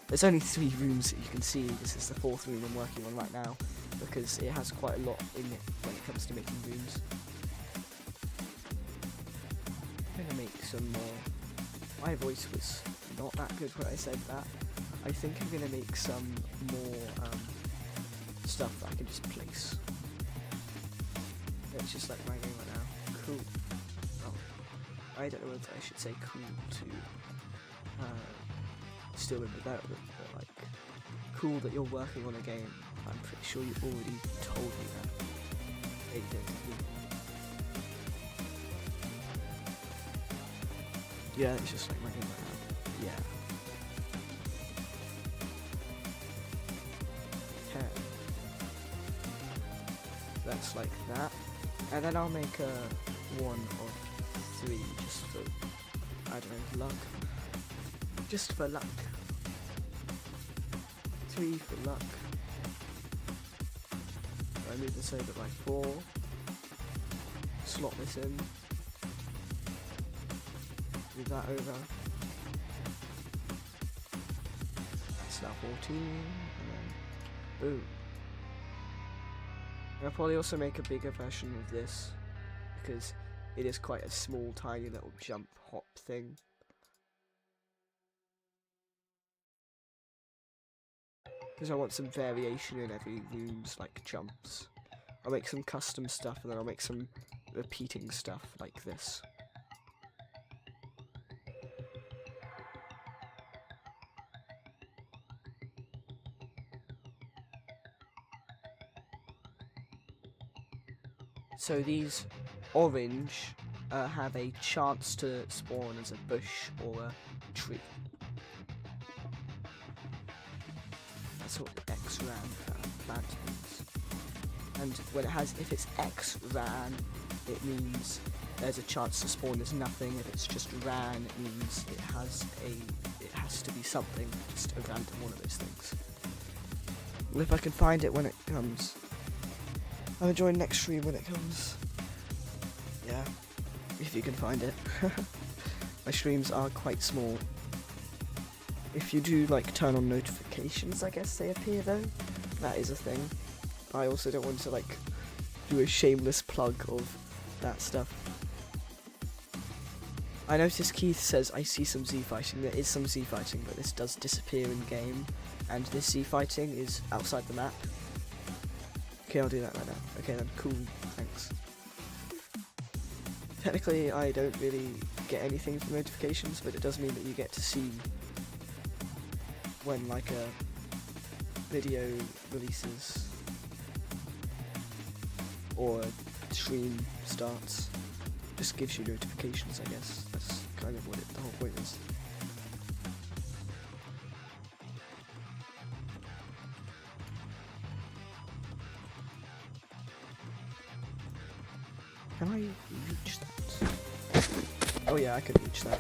There's only 3 rooms that you can see. This is the 4th room I'm working on right now, because it has quite a lot in it when it comes to making rooms. I'm gonna make some more. My voice was not that good when I said that. I think I'm gonna make some more stuff that I can just place. It's just like my game right now. Cool. Oh, I don't know whether I should say cool to still in development, but like cool that you're working on a game. I'm pretty sure you've already told me that. Yeah, you did. Yeah, it's just like my game right now. Yeah. Okay. That's like that. And then I'll make a one of 3 just for, I don't know, luck. Just for luck. 3 for luck. I move this over by 4. Slot this in. Move that over. That's now 14. And then boom. And I'll probably also make a bigger version of this, because it is quite a small, tiny little jump hop thing. because I want some variation in every room's like jumps. I'll make some custom stuff, and then I'll make some repeating stuff like this. So these orange have a chance to spawn as a bush or a tree. That's what the X-ran plant means. And when it has, if it's X-ran, it means there's a chance to spawn as nothing. If it's just ran, it means it has to be something, just a random one of those things. Well, if I can find it when it comes, I'll join next stream when it comes. Yeah, if you can find it. My streams are quite small. If you do like turn on notifications, I guess they appear though. That is a thing. I also don't want to like do a shameless plug of that stuff. I noticed Keith says I see some Z fighting. There is some Z fighting, but this does disappear in game, and this Z fighting is outside the map. Okay, I'll do that right now. Okay then, cool, thanks. Technically, I don't really get anything from notifications, but it does mean that you get to see when like a video releases or a stream starts. Just gives you notifications, I guess. That's kind of what the whole point is. Can I reach that? Oh yeah, I can reach that.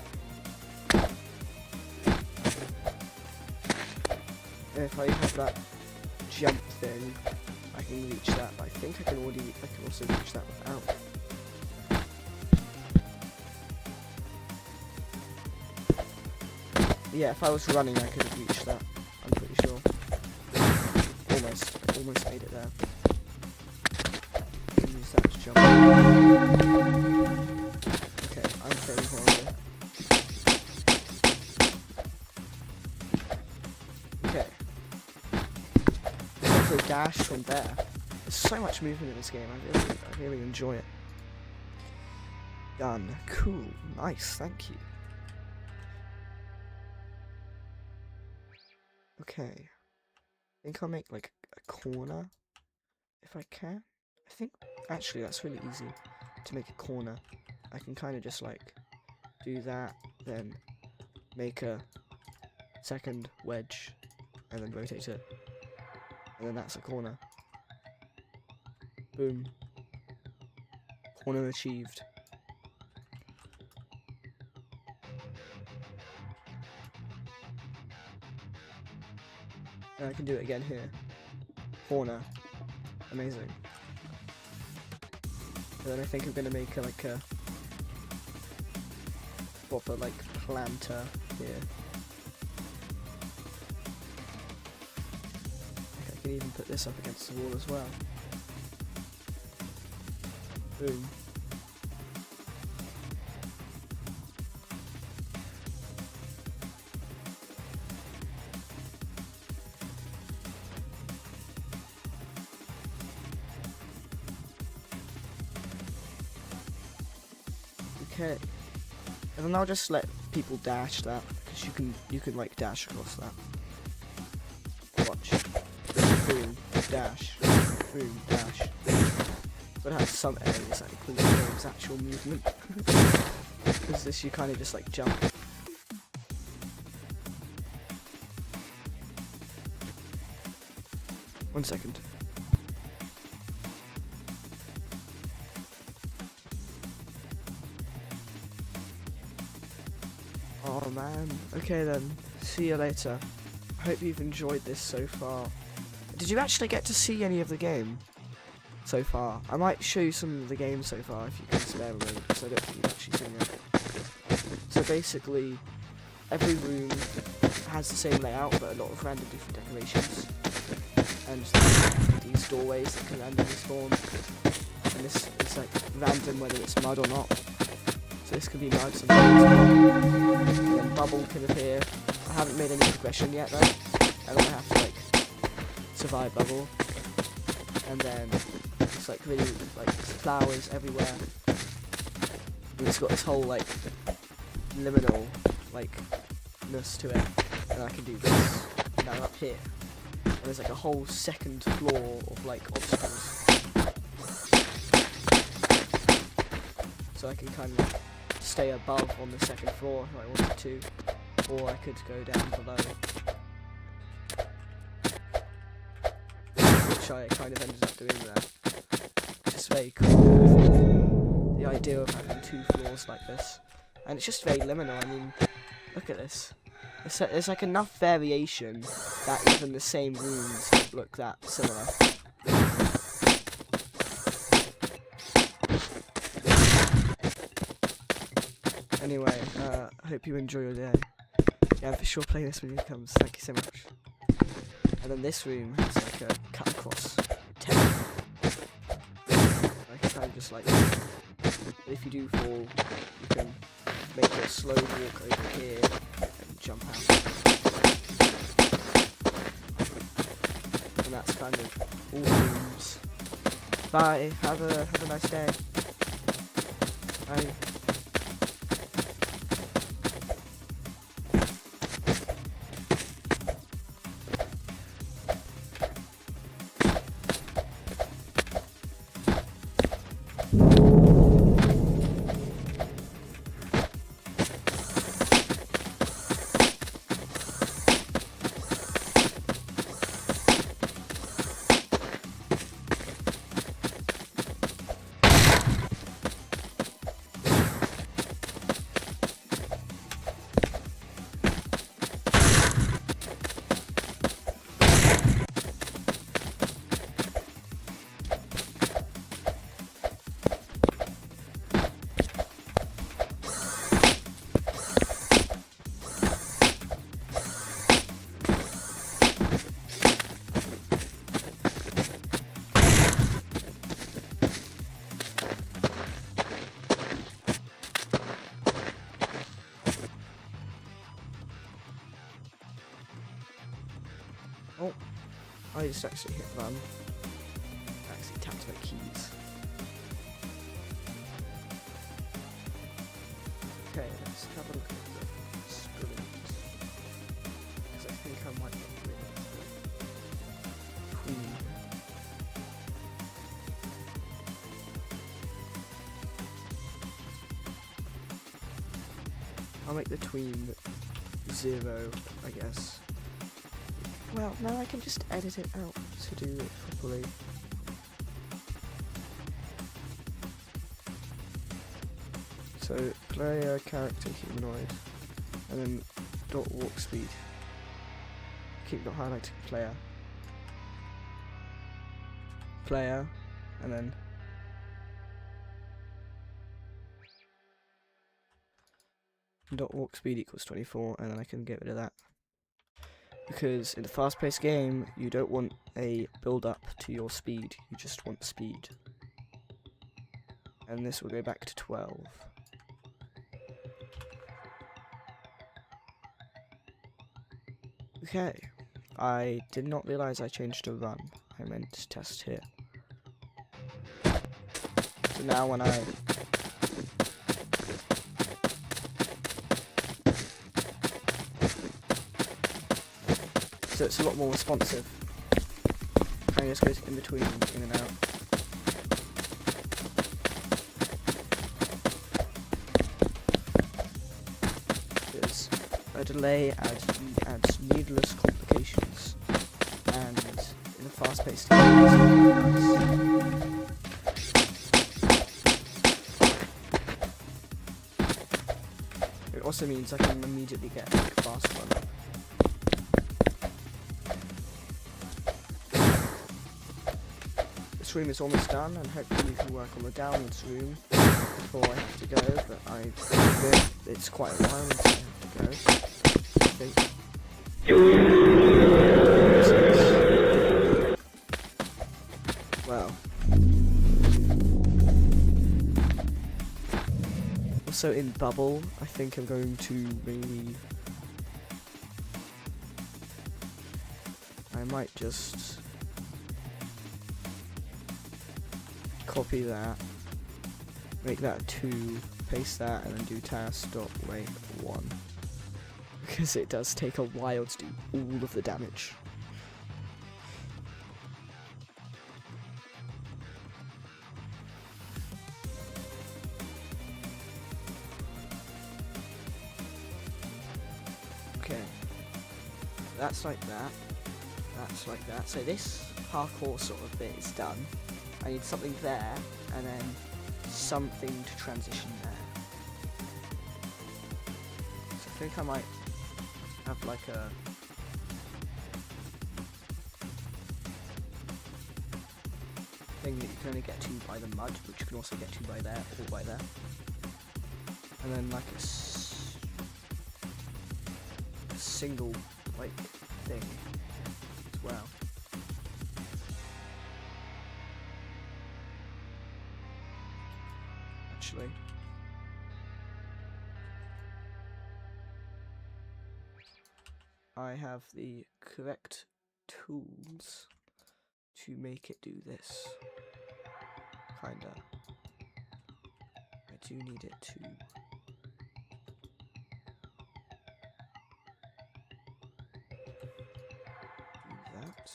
And if I have that jump thing, I can reach that. But I think I can also reach that without. Yeah, if I was running, I could reach that. I'm pretty sure. Almost made it there. I can use that to jump. Okay, I'm very horrible. Okay. There's a dash from there. There's so much movement in this game. I really enjoy it. Done. Cool. Nice. Thank you. Okay, I think I'll make like a corner, if I can. I think, actually that's really easy to make a corner. I can kind of just like do that, then make a second wedge, and then rotate it, and then that's a corner. Boom. Corner achieved. And I can do it again here. Corner. Amazing. And then I think I'm gonna make a, like a proper like planter here. I can even put this up against the wall as well. Boom. Okay, and then I'll just let people dash that, because you can like dash across that. Watch. Boom, dash, boom, dash. But it has some areas that include the game's actual movement. Because this you kind of just like jump. One second. Oh man, okay then, see you later. I hope you've enjoyed this so far. Did you actually get to see any of the game so far? I might show you some of the game so far if you can spare a moment, because I don't think you've actually seen it. So basically, every room has the same layout, but a lot of random different decorations. And these doorways that can randomly spawn. And this is like random whether it's mud or not. So this can be mud, sometimes and then bubble can appear. I haven't made any progression yet though, and then I have to like survive bubble, and then it's like really like flowers everywhere, and it's got this whole like liminal likeness to it, and I can do this now up here, and there's like a whole second floor of like obstacles, so I can kind of stay above on the second floor if I wanted to, or I could go down below, which I kind of ended up doing there. It's just very cool, the idea of having 2 floors like this, and it's just very liminal. I mean, look at this. There's like enough variation that even the same rooms look that similar. Anyway, I hope you enjoy your day. Yeah, I'm for sure playing this when it comes. Thank you so much. And then this room has like a cut across 10. Like kind of just like, if you do fall, you can make a slow walk over here and jump out. And that's kind of all rooms. Bye. Have a nice day. Bye. Oh, I just actually hit run. I actually tapped my keys. Okay, let's have a look at the sprint. Because I think I might get rid of the queen. I'll make the tween 0, I guess. Well, now I can just edit it out to do it properly. So, player, character, humanoid, and then dot walk speed. Keep not highlighting player. Player, and then dot walk speed equals 24, and then I can get rid of that. Because in a fast-paced game, you don't want a build-up to your speed, you just want speed. And this will go back to 12. Okay, I did not realise I changed to run, I meant to test here. So now when I so it's a lot more responsive. I just go in between, in and out. Because a delay adds needless complications, and in a fast-paced game, it also means I can immediately get like fast run. This room is almost done, and hopefully we can work on the downwards room before I have to go, but it's quite a while until I have to go, I think. Well. Also in bubble, I think I'm going to maybe... I might just copy that, make that 2, paste that, and then do task.weight 1. Because it does take a while to do all of the damage. Okay, that's like that, that's like that. So this parkour sort of bit is done. I need something there, and then something to transition there. So I think I might have like a thing that you can only get to by the mud, which you can also get to by there or by there. And then like a single like thing as well. Actually, I have the correct tools to make it do this. Kinda. I do need it to do that.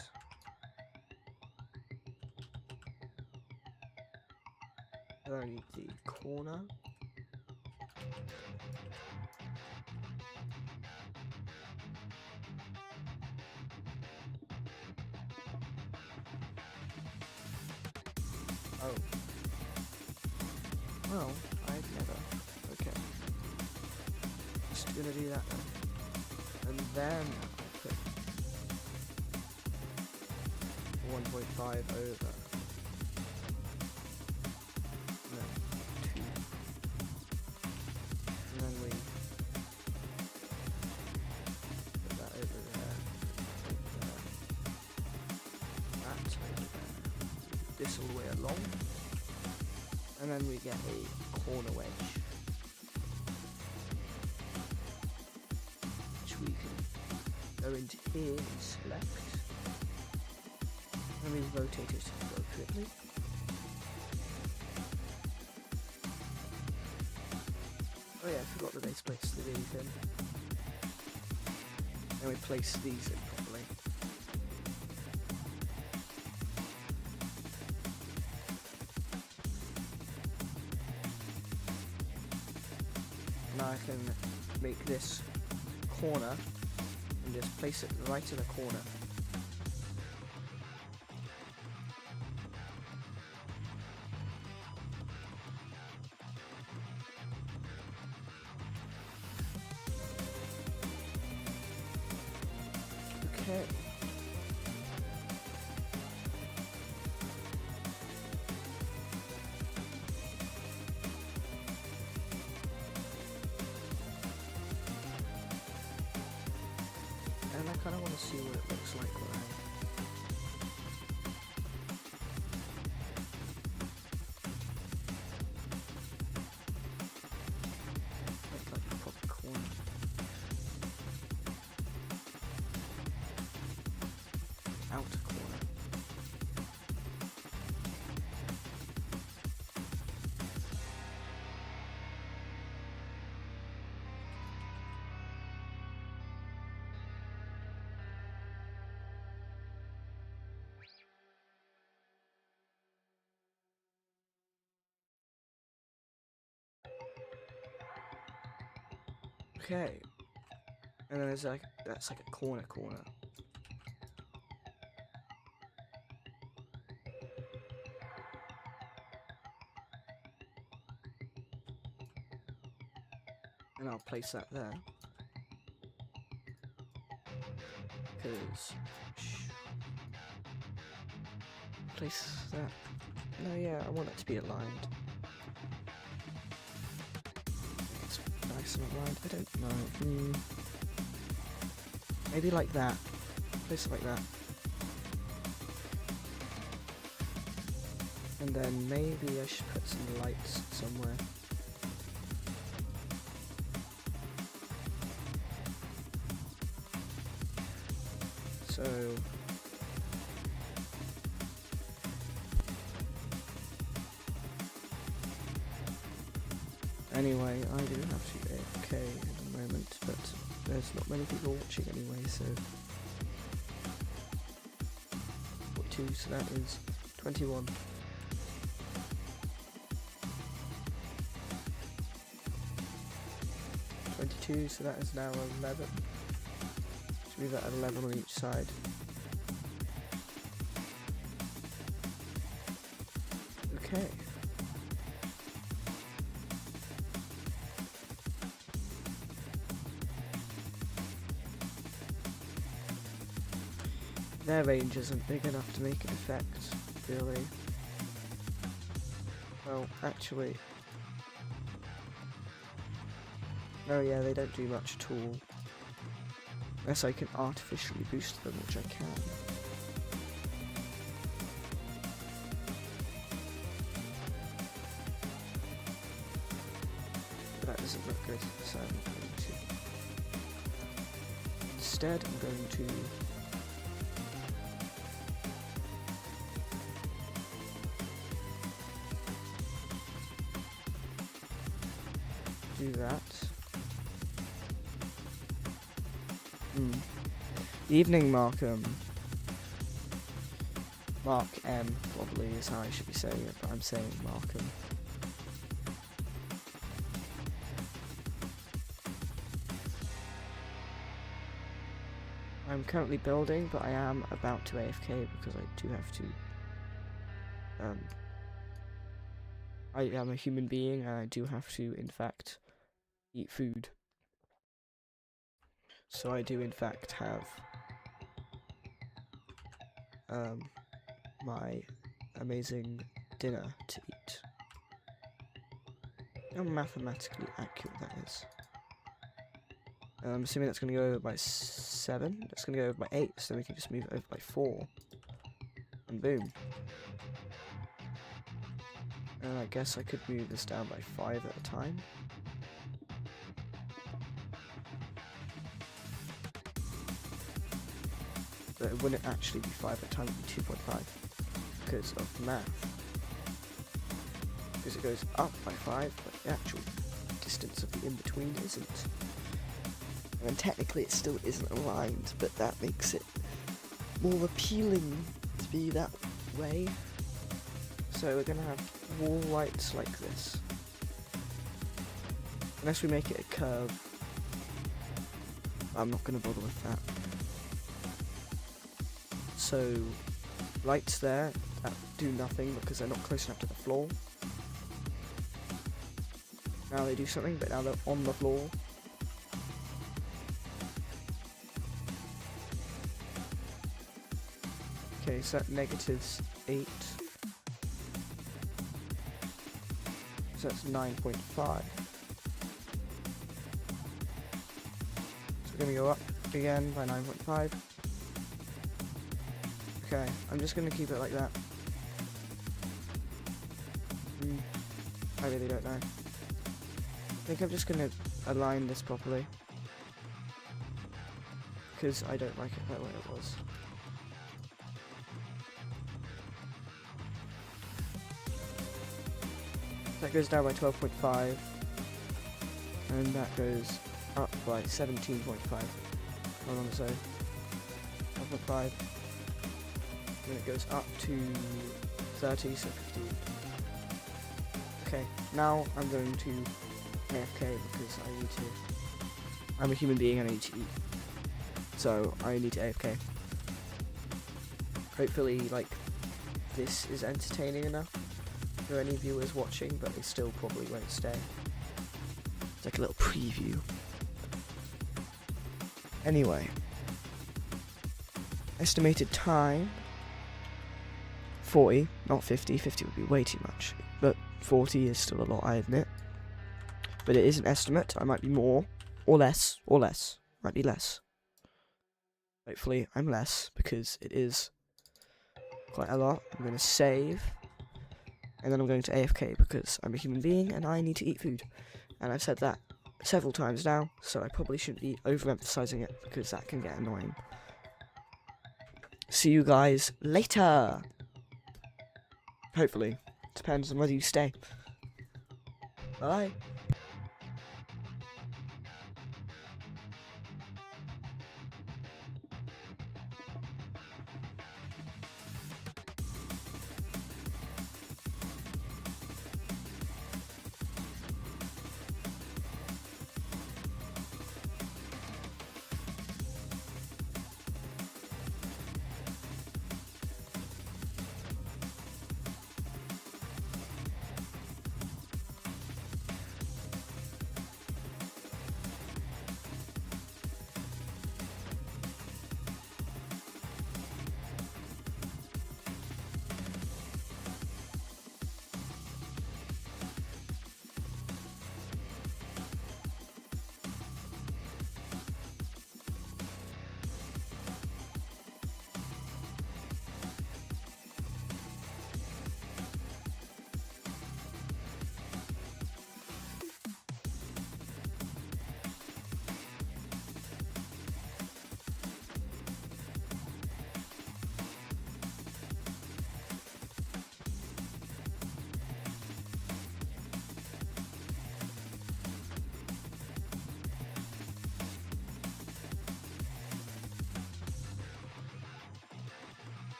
I need the corner. Oh. Well, I'd never. Okay. Just gonna do that then. And then I put 1.5 over. No, 2. And then we put that over there. That over there. This all the way along. And then we get a corner wedge, which we can go into here and select, and we rotate it appropriately. Oh yeah, I forgot the base plates to really thin. And we place these in properly. Now I can make this corner and just place it right in the corner. Okay. And I kind of want to see what it looks like when I make like a proper corner. Outer corner. Okay, and then there's like, that's like a corner. And I'll place that there. Because, place that. No, yeah, I want it to be aligned. It's nice and aligned. I don't know. Maybe like that. Place it like that. And then maybe I should put some lights somewhere. So Anyway, I do have to AFK at the moment, but there's not many people watching anyway, so 42, so that is 21. So that is now 11. Should leave that at 11 on each side. Okay. Their range isn't big enough to make an effect, really. Well, actually... Oh yeah, they don't do much at all. Unless I can artificially boost them, which I can. But that doesn't look good, so I'm going to... Instead, I'm going to... do that. Evening Mark M, probably is how I should be saying it, but I'm saying Markham. I'm currently building, but I am about to AFK because I do have to. I am a human being and I do have to, in fact, eat food. So I do, in fact, have my amazing dinner to eat. How mathematically accurate that is. I'm assuming that's going to go over by 7. That's going to go over by 8, so we can just move it over by 4. And boom. And I guess I could move this down by 5 at a time. But it wouldn't actually be 5 at a time, it would be 2.5 because of math. Because it goes up by 5, but the actual distance of the in-between isn't. And technically it still isn't aligned, but that makes it more appealing to be that way. So we're going to have wall lights like this. Unless we make it a curve. I'm not going to bother with that. So, lights there that do nothing because they're not close enough to the floor. Now they do something, but now they're on the floor. Okay, so that -8. So that's 9.5. So we're going to go up again by 9.5. Okay, I'm just going to keep it like that. I really don't know. I think I'm just going to align this properly. Because I don't like it that way it was. That goes down by 12.5. And that goes up by 17.5. Hold on, so 12.5. And it goes up to 30, so 15. Okay, now I'm going to AFK because I need to. I'm a human being and I need to eat. So I need to AFK. Hopefully, like, this is entertaining enough for any viewers watching, but they still probably won't stay. It's like a little preview. Anyway. Estimated time. 40, not 50. 50 would be way too much. But 40 is still a lot, I admit. But it is an estimate. I might be more, or less, or less. Might be less. Hopefully I'm less, because it is quite a lot. I'm going to save. And then I'm going to AFK, because I'm a human being, and I need to eat food. And I've said that several times now, so I probably shouldn't be overemphasizing it, because that can get annoying. See you guys later! Hopefully. Depends on whether you stay. Bye.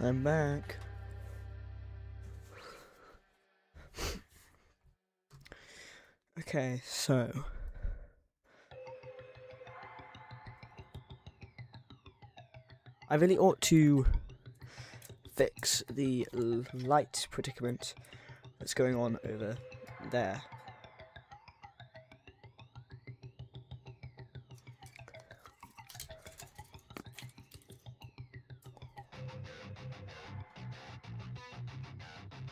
I'm back. Okay, so I really ought to fix the light predicament that's going on over there.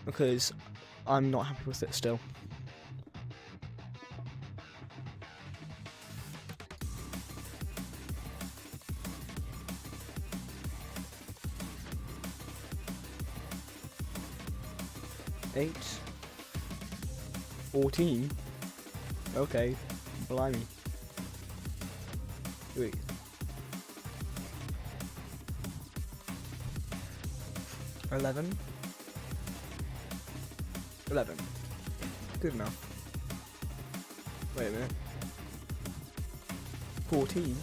Because I'm not happy with it still. Eight. 14. Okay, blimey. Wait. 11. 11. Good enough. Wait a minute. 14.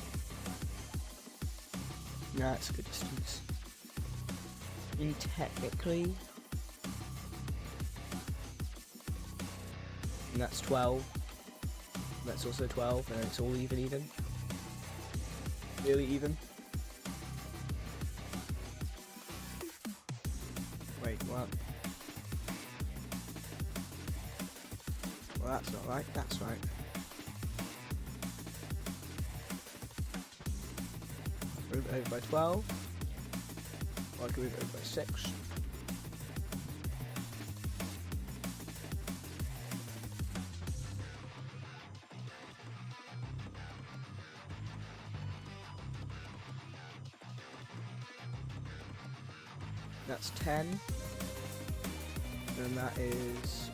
Nah, that's a good distance. And technically, and that's 12. That's also 12, and it's all even. Really even. Wait, what? Well, that's not right. That's right. Move it over by 12. Or I can move it over by 6. That's 10. And that is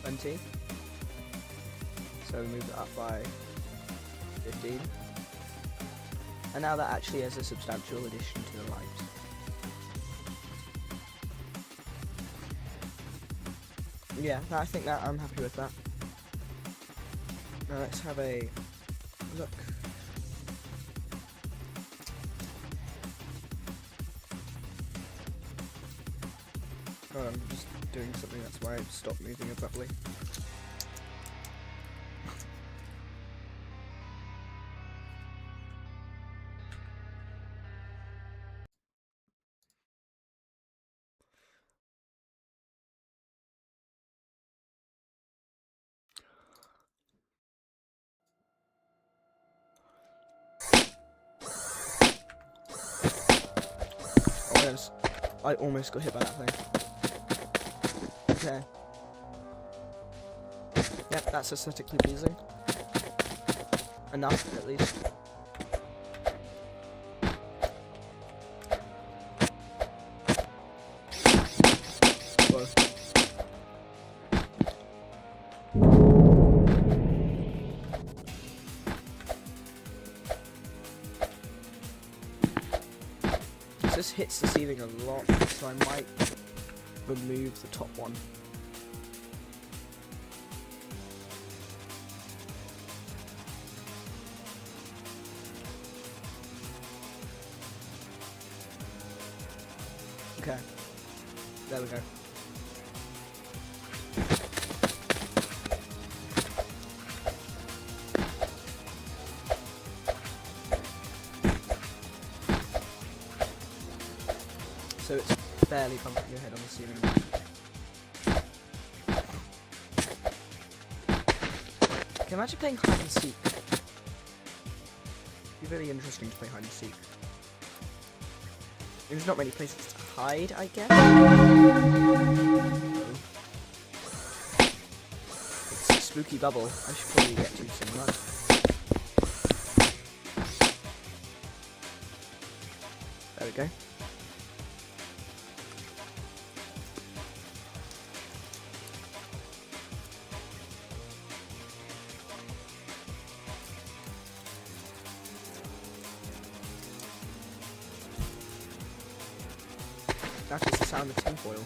20. So we move it up by 15. And now that actually has a substantial addition to the light. Yeah, I think that I'm happy with that. Now let's have a look. Oh, I'm just doing something, that's why I stopped moving abruptly. I almost got hit by that thing. Okay. Yep, that's aesthetically pleasing. Enough, at least. Whoa. This hits the ceiling a lot, so I might remove the top one. Okay, there we go. So it's barely bumping your head on the ceiling. Can you imagine playing hide and seek? It'd be really interesting to play hide and seek. There's not many places to hide, I guess. It's a spooky bubble. I should probably get to some mud. There we go. That is the sound of tinfoil.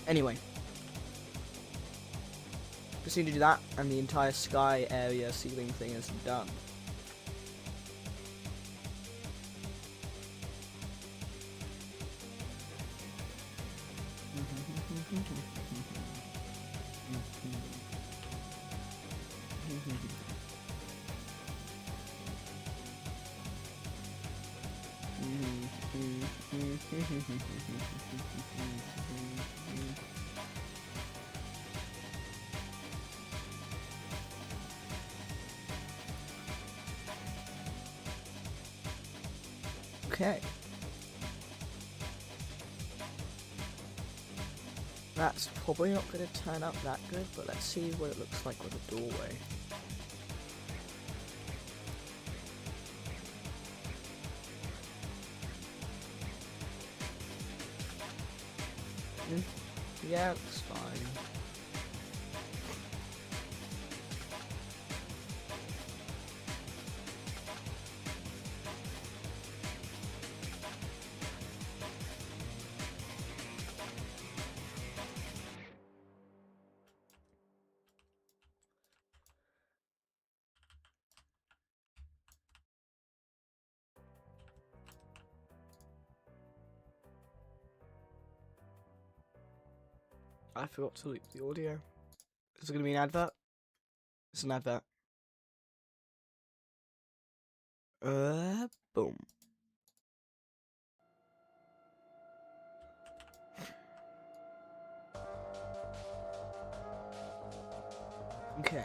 Anyway, just need to do that, and the entire sky area ceiling thing is done. Okay. That's probably not going to turn out that good, but let's see what it looks like with a doorway. Yeah, it looks fine. I forgot to loop the audio. Is it going to be an advert? It's an advert. Boom. Okay.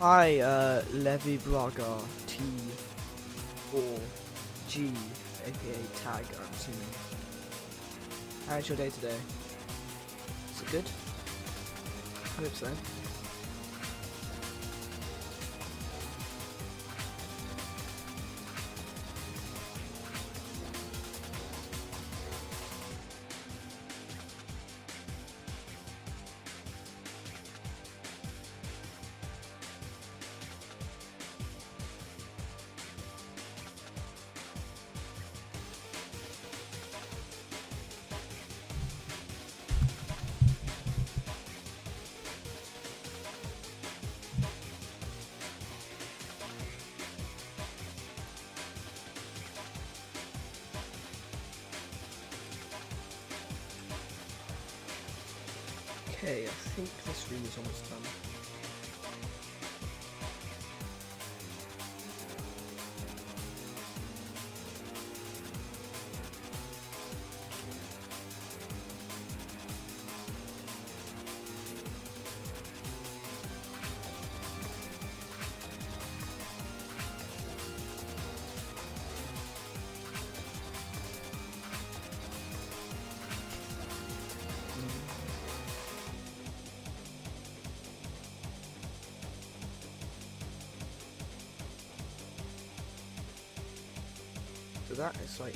Hi, Levi Braga T or G, aka Tag, I'm assuming. How's your day today? Is it good? I hope so. Okay, I think this room is almost done. So that is like,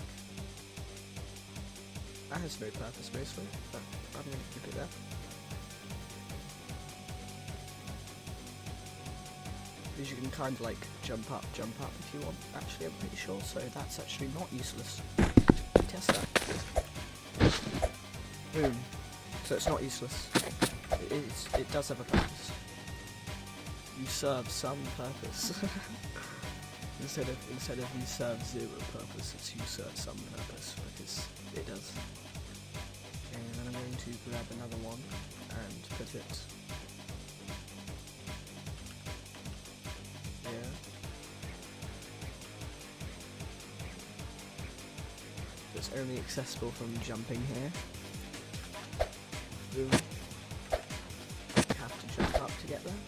that has no purpose mostly, but I'm going to keep it there. Because you can kind of like jump up if you want, actually I'm pretty sure, so that's actually not useless. Test that. Boom. So it's not useless. It does have a purpose. You serve some purpose. Instead of you serve zero purpose, it's you serve some purpose, because it does. And then I'm going to grab another one and put it here. So it's only accessible from jumping here. Boom. You have to jump up to get there.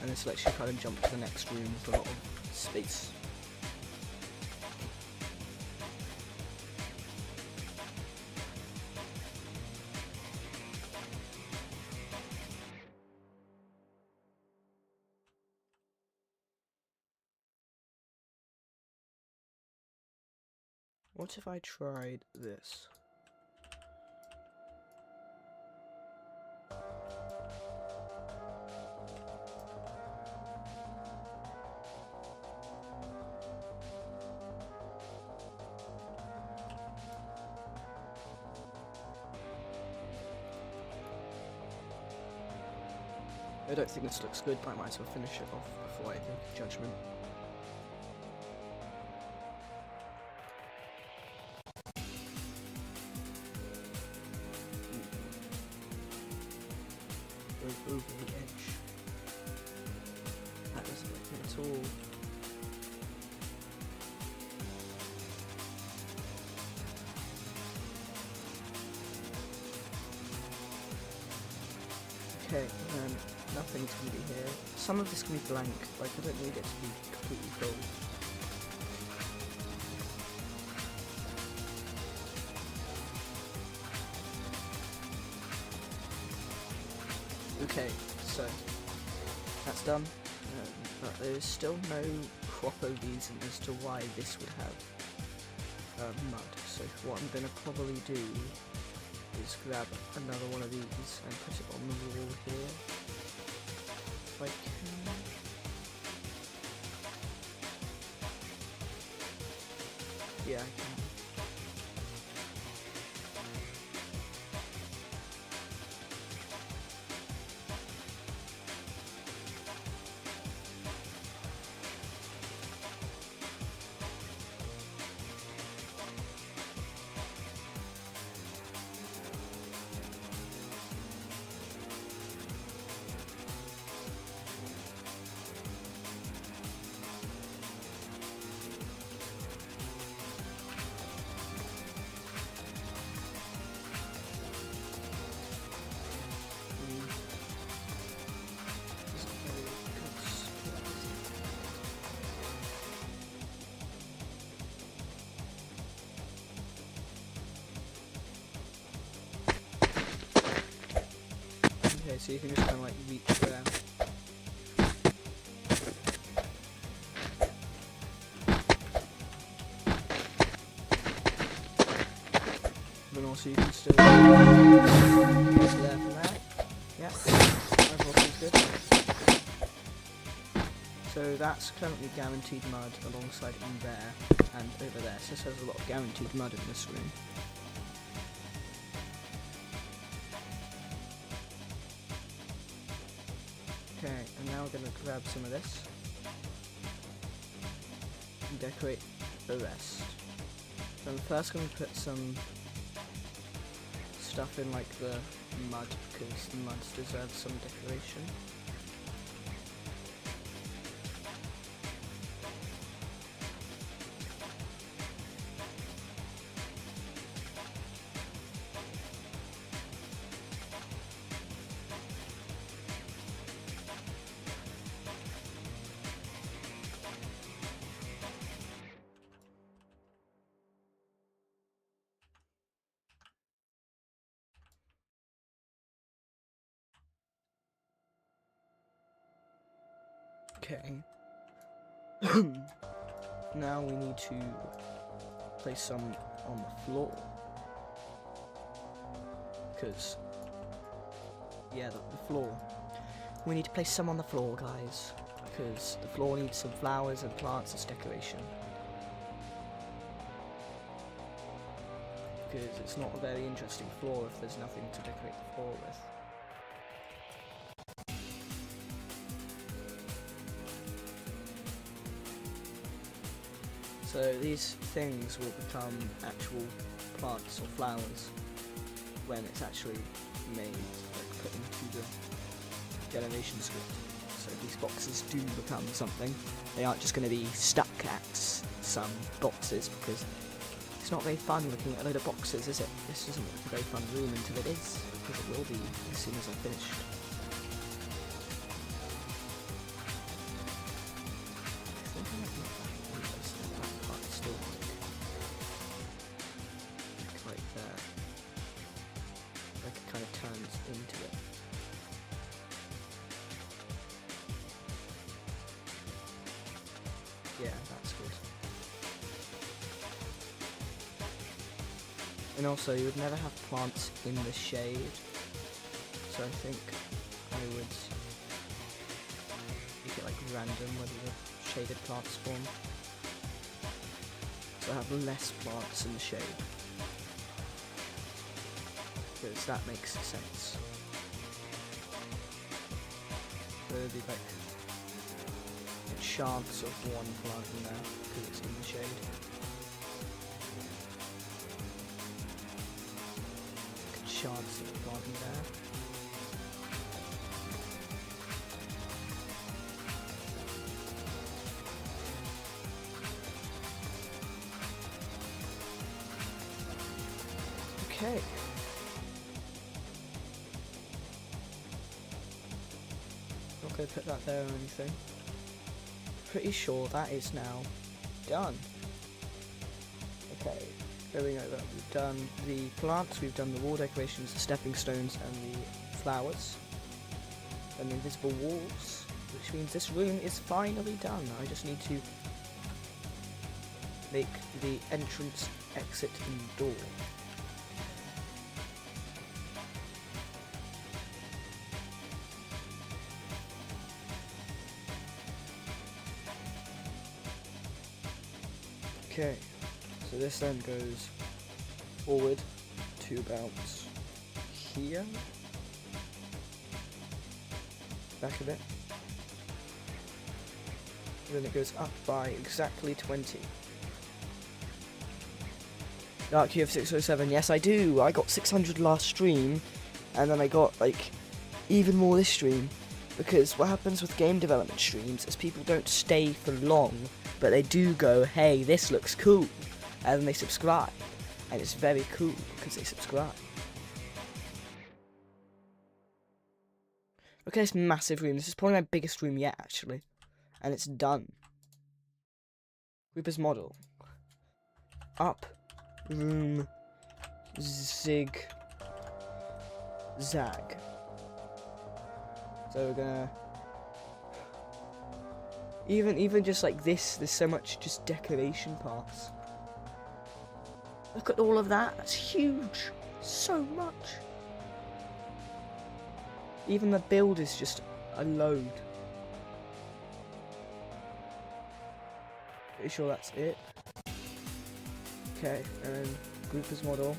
And this lets you kind of jump to the next room with a lot of space. What if I tried this? I don't think this looks good, but I might as well finish it off before I make a judgment. Go over the edge. That doesn't look good at all. Okay, nothing's gonna be here. Some of this can be blank, like I don't need it to be completely full. Okay, so that's done, but there's still no proper reason as to why this would have mud. So what I'm gonna probably do is grab another one of these and put it on the wall here. If I can. Yeah, I can. So you can just kind of like reach there. But also you can still go there from there. Yeah, overall seems good. So that's currently guaranteed mud alongside in there and over there. So this has a lot of guaranteed mud in this room. Okay, and now we're going to grab some of this and decorate the rest. So I'm first going to put some stuff in like the mud because the muds deserve some decoration. Okay. Now we need to place some on the floor. Because, yeah, the floor. We need to place some on the floor, guys. Because the floor needs some flowers and plants as decoration. Because it's not a very interesting floor if there's nothing to decorate the floor with. So these things will become actual plants or flowers when it's actually made, like put into the generation script. So these boxes do become something. They aren't just going to be stuck at some boxes, because it's not very fun looking at a load of boxes, is it? This doesn't look like a very fun room until it is, because it will be as soon as I'm finished. Into it. Yeah, that's good. And also, you would never have plants in the shade, so I think I would make it like random whether the shaded plants spawn. So I have less plants in the shade. Because that makes sense. So there'd be like a chance of one plant in there because it's in the shade. Like a chance of a plant in there. Okay. Not going to put that there or anything. Pretty sure that is now done. Okay, going over. We've done the plants, we've done the wall decorations, the stepping stones, and the flowers, and the invisible walls, which means this room is finally done. I just need to make the entrance, exit, and door. Okay, so this then goes forward to about here, back a bit, and then it goes up by exactly 20. Dark Cube 607, yes I do, I got 600 last stream, and then I got like even more this stream, because what happens with game development streams is people don't stay for long, but they do go, hey, this looks cool, and then they subscribe, and it's very cool because they subscribe. Look at this massive room. This is probably my biggest room yet, actually, and it's done. Reaper's model. Up, room, zig, zag. So we're gonna even just like this, there's so much just decoration parts. Look at all of that. That's huge. So much. Even the build is just a load. Pretty sure that's it. Okay, and then groupers model.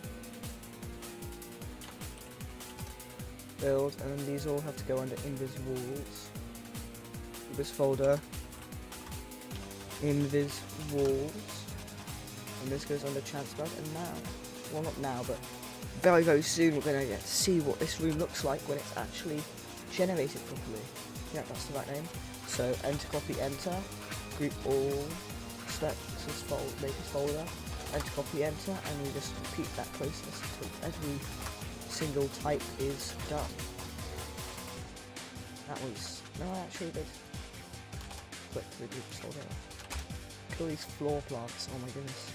Build, and then these all have to go under invis walls. This folder. Invis walls. And this goes under transfer, and now, well not now, but very very soon we're going to get to see what this room looks like when it's actually generated properly. Yeah, that's the right name. So enter, copy, enter, group all, select this folder, make this folder, enter, copy, enter, and we just repeat that process until every single type is done. That was, no I actually did click the group folder. Look at all these floor plants, oh my goodness.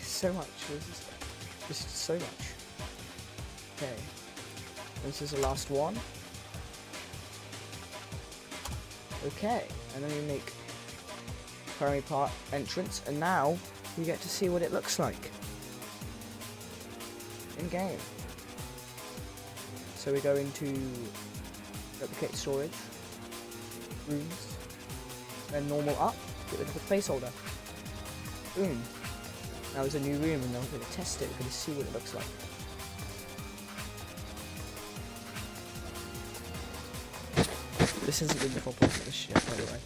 So much. This is so much. Okay. This is the last one. Okay, and then we make primary part entrance, and now we get to see what it looks like in game. So we go into replicate storage, rooms, then normal up, get rid of the placeholder. Boom. Now there's a new room, and now we're going to test it, we're going to see what it looks like. This isn't the default part of this shit, by the way.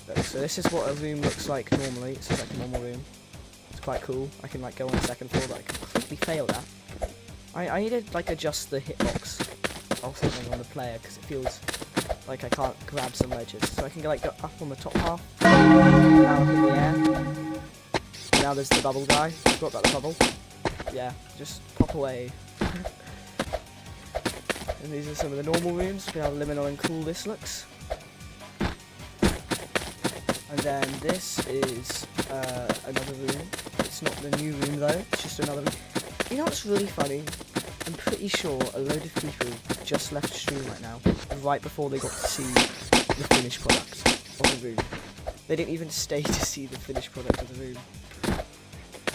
Look, so this is what a room looks like normally. It's like a normal room. It's quite cool. I can like go on the second floor, but I completely failed at. I need to like adjust the hitbox or something on the player, because it feels like I can't grab some ledges. So I can go up on the top half, now up in the air. Now there's the bubble guy. Forgot about the bubble. Yeah, just pop away. And these are some of the normal rooms. Look how liminal and cool this looks. And then this is another room. It's not the new room though, it's just another room. You know what's really funny? I'm pretty sure a load of people just left stream right now, right before they got to see the finished product of the room. They didn't even stay to see the finished product of the room.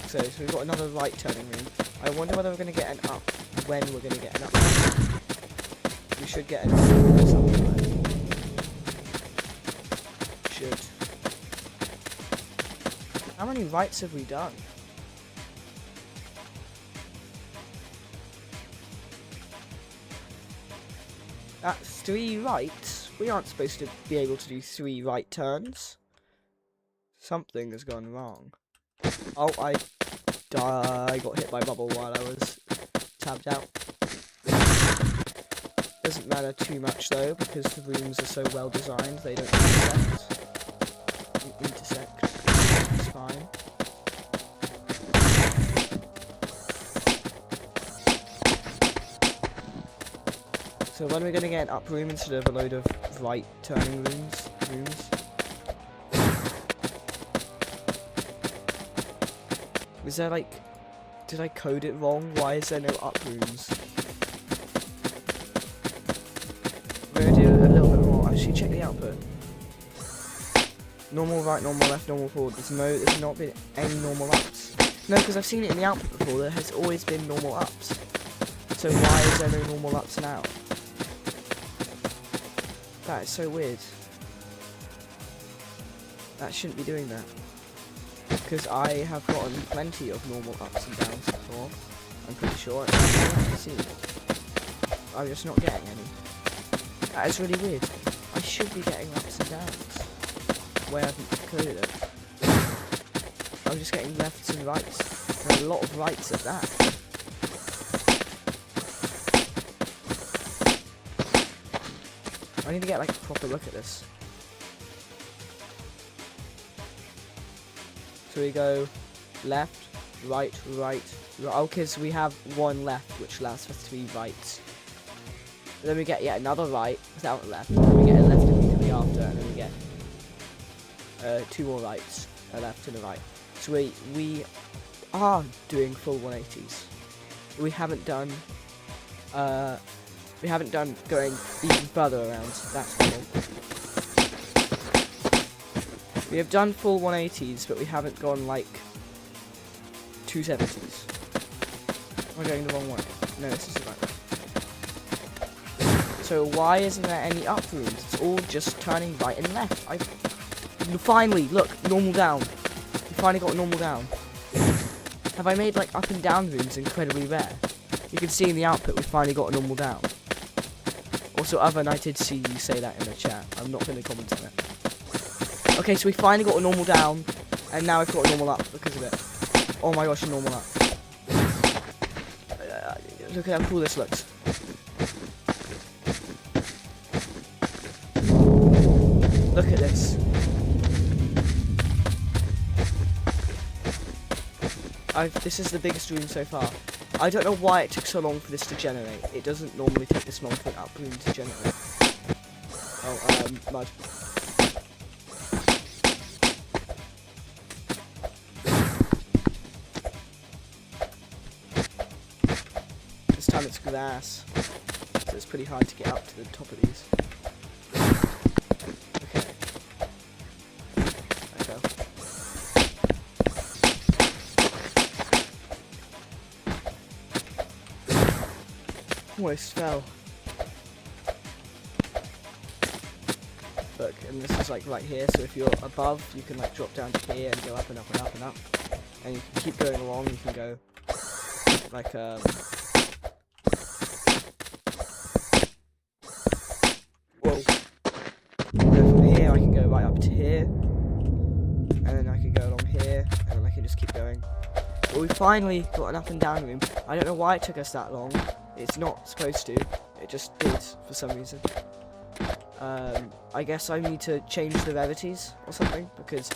So we've got another right turning room. I wonder whether we're going to get an up, when we're going to get an up. We should get an up or something. Should. How many rights have we done? That's 3 rights? We aren't supposed to be able to do 3 right turns. Something has gone wrong. Oh, I got hit by bubble while I was tabbed out. Doesn't matter too much though, because the rooms are so well designed, they don't intersect. It's fine. So when we're going to get an up room instead of a load of right turning rooms? Was there like, did I code it wrong? Why is there no up rooms? We're going to do a little bit more. Actually, check the output. Normal right, normal left, normal forward. There's not been any normal ups. No, because I've seen it in the output before. There has always been normal ups. So why is there no normal ups now? That is so weird. That shouldn't be doing that. Because I have gotten plenty of normal ups and downs before. I'm pretty sure. I'm just not getting any. That is really weird. I should be getting ups and downs. Where I haven't coded it. I'm just getting lefts and rights. There are a lot of rights at that. I need to get like a proper look at this. So we go left, right, right, right. Oh, because we have one left, which lasts for 3 rights. Then we get yet another right without a left. Then we get a left immediately after, and then we get 2 more rights, a left and a right. So we are doing full 180s. We haven't done going even further around. That's cool. We have done full 180s, but we haven't gone like 270s. We're going the wrong way. No, this is the right way. So why isn't there any up rooms? It's all just turning right and left. Finally, look, normal down. We finally got normal down. Have I made like up and down rooms incredibly rare? You can see in the output we finally got a normal down. Also, Oven, I did see you say that in the chat. I'm not going to comment on it. Okay, so we finally got a normal down, and now we've got a normal up because of it. Oh my gosh, a normal up. Look at how cool this looks. Look at this. This is the biggest room so far. I don't know why it took so long for this to generate. It doesn't normally take this long for an up room to generate. Oh, mud. This time it's grass, so it's pretty hard to get up to the top of these. Okay. I fell. Almost fell. Look, and this is like right here, so if you're above, you can like drop down to here and go up and up and up and up. And you can keep going along, you can go like whoa. And then from here I can go right up to here. And then I can go along here, and then I can just keep going. But we finally got an up and down room. I don't know why it took us that long. It's not supposed to. It just did for some reason. I guess I need to change the rarities or something, because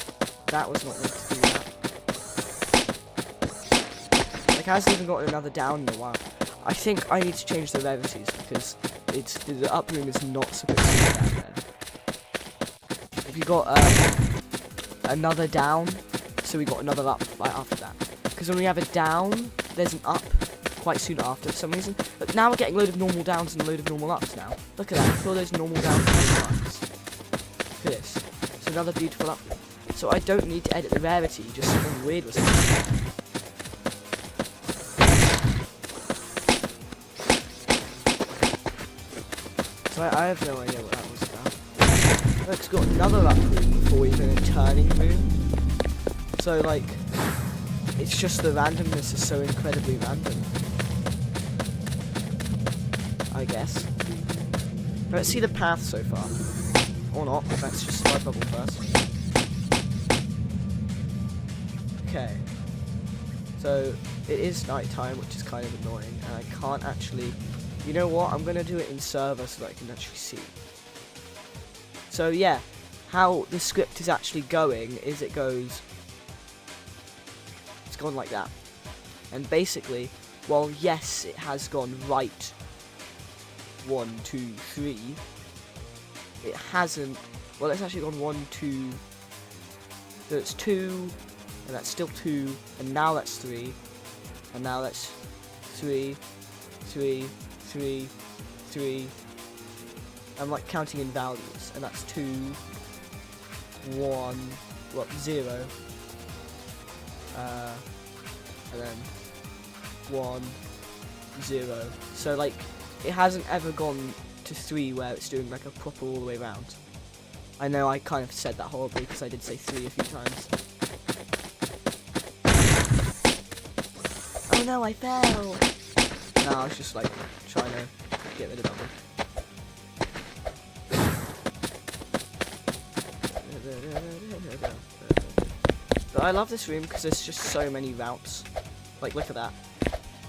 that was not meant to do that. Like, it hasn't even gotten another down in a while. I think I need to change the rarities, because the up room is not supposed to be down there. If you got another down, so we got another up right after that. Because when we have a down, there's an up quite soon after for some reason. But now we're getting a load of normal downs and a load of normal ups now. Look at that. Look at all those normal downs and normal ups. Look at this. It's another beautiful up. So I don't need to edit the rarity, just something weird was happening. So I have no idea what that was about. Look, it's got another up room before even a turning room. So like, it's just the randomness is so incredibly random. I guess. Let's see the path so far. Or not, let's just slide bubble first. Okay. So, it is night time, which is kind of annoying, and I can't actually... You know what, I'm going to do it in server so that I can actually see. So yeah, how the script is actually going is it goes... It's gone like that. And basically, well, yes, it has gone right 1, 2, 3. It hasn't. Well, it's actually gone 1, 2. So it's 2, and that's still 2, and now that's 3, and now that's 3, 3, 3, 3. I'm like counting in values, and that's 2, 1, what, 0. And then 1, 0. So like, it hasn't ever gone to 3 where it's doing like a proper all the way around. I know I kind of said that horribly because I did say 3 a few times. Oh no, I fell! No, I was just like trying to get rid of that one. But I love this room because there's just so many routes. Like, look at that.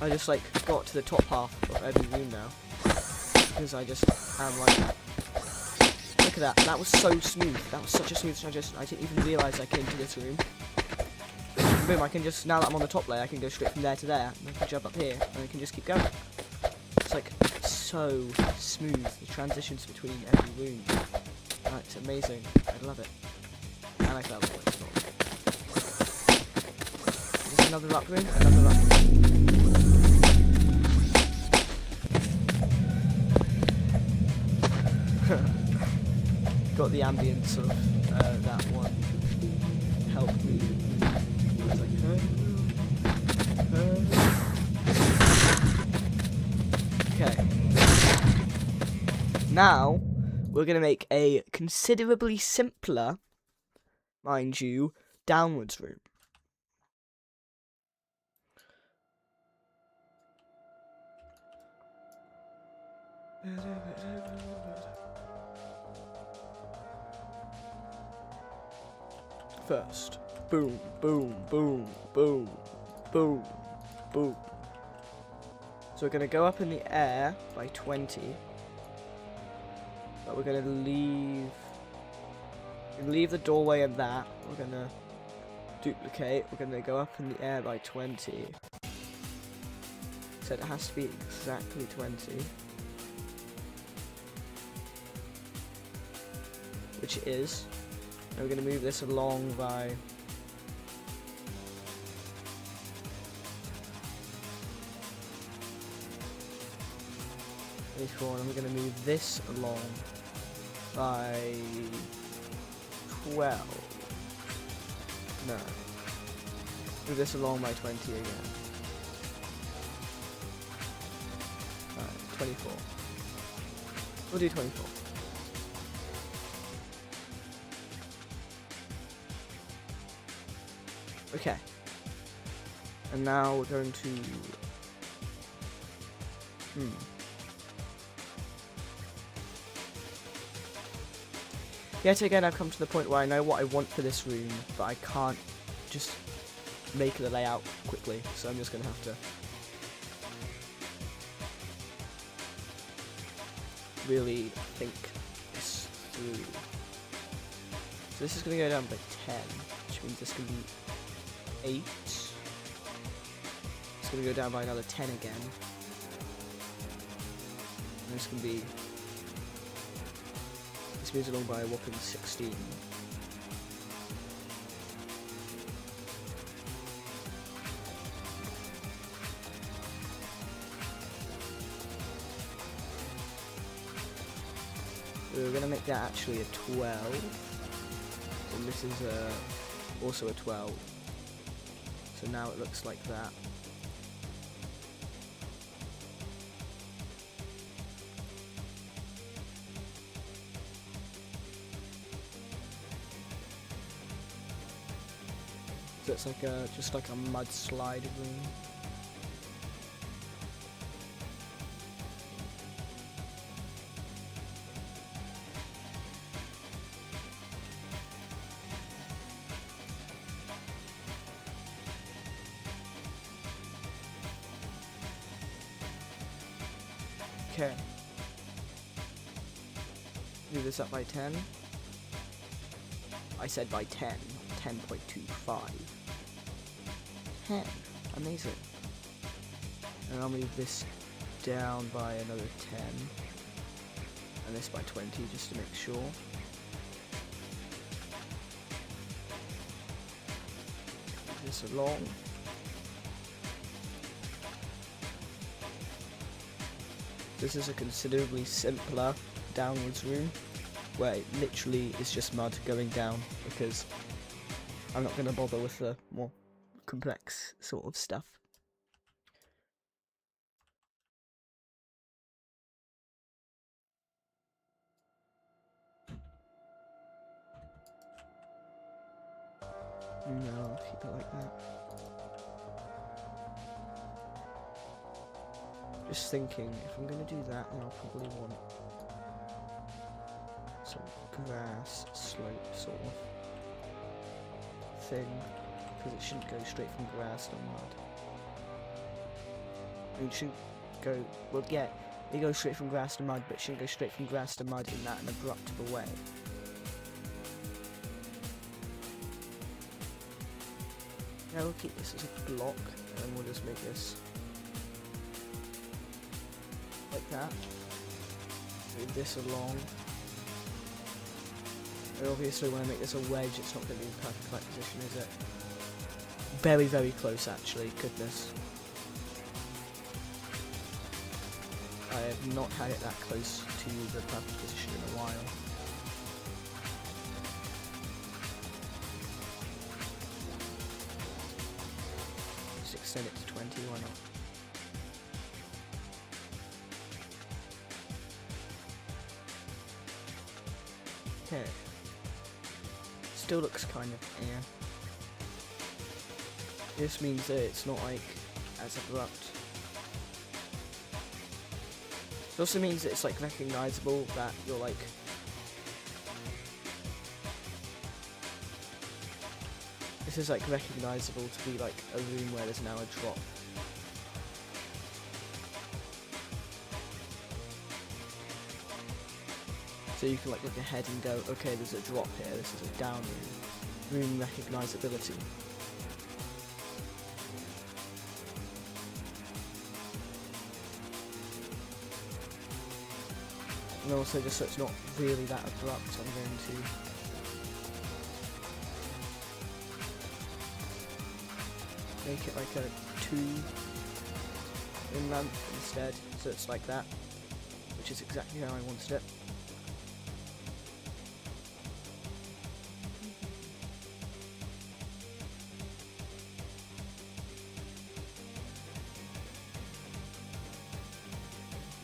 I just like got to the top half of every room now. Because I just am like that. Look at that. That was so smooth. That was such a smooth transition. I didn't even realise I came to this room. Boom, I can just, now that I'm on the top layer, I can go straight from there to there. And I can jump up here, and I can just keep going. It's like, so smooth, the transitions between every room. It's amazing. I love it. I like that one. There's another up room, another up room. Got the ambience of that one. Help me. It's like, okay. Now, we're going to make a considerably simpler, mind you, downwards room. First, boom, boom, boom, boom, boom, boom. So we're going to go up in the air by 20. But we're going to leave the doorway and that. We're going to duplicate. We're going to go up in the air by 20. So it has to be exactly 20. Which it is. And we're going to move this along by... and we're going to move this along by 12. No. Move this along by 20 again. Alright, 24. We'll do 24. Okay. And now we're going to... Yet again, I've come to the point where I know what I want for this room, but I can't just make the layout quickly, so I'm just going to have to really think this through. So this is going to go down by 10, which means this can be 8. It's going to go down by another 10 again. And this can be... this moves along by a whopping 16. We're going to make that actually a 12. And this is also a 12. So now it looks like that. So it's like just like a mudslide room. Okay. Do this up by 10. I said by 10, 10.25. 10. Amazing. And I'll move this down by another 10. And this by 20 just to make sure. Move this along. This is a considerably simpler downwards room, where it literally is just mud going down, because I'm not going to bother with the more complex sort of stuff. No, I'll keep it like that. Just thinking, if I'm going to do that, then I'll probably want some grass slope sort of thing, because it shouldn't go straight from grass to mud. I mean, it shouldn't go, well, yeah, it goes straight from grass to mud, but it shouldn't go straight from grass to mud in that an abrupt of a way. Now we'll keep this as a block, and we'll just make this like that. move this along. And obviously when I make this a wedge, it's not going to be the perfect right position, is it? Very, very close actually, goodness. I have not had it that close to the perfect position in a while. Just extend it to 20, why not? Okay. Still looks kind of This means that it's not like as abrupt. It also means that it's like recognizable that you're like this is like recognizable to be like a room where there's now a drop. So you can like look ahead and go, okay, there's a drop here, this is a down room. Room recognizability. And also, just so it's not really that abrupt, I'm going to make it like a 2 in length instead, so it's like that, which is exactly how I wanted it.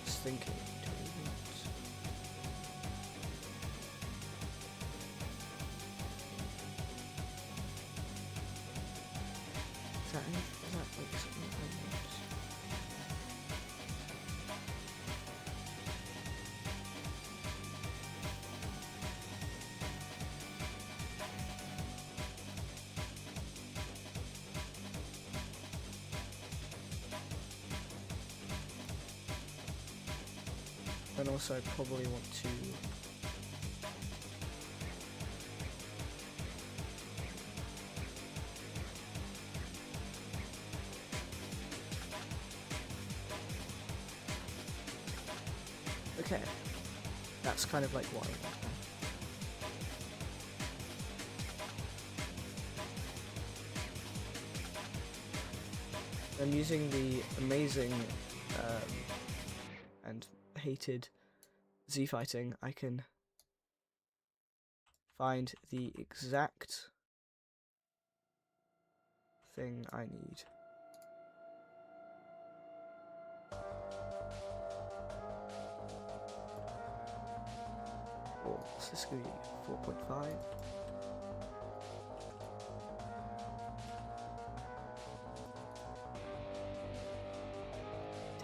Just thinking. Is that like something I want? And also I probably want to okay, that's kind of like what I want. I'm using the amazing and hated Z-fighting. I can find the exact thing I need. Oh, so this is going to be 4.5.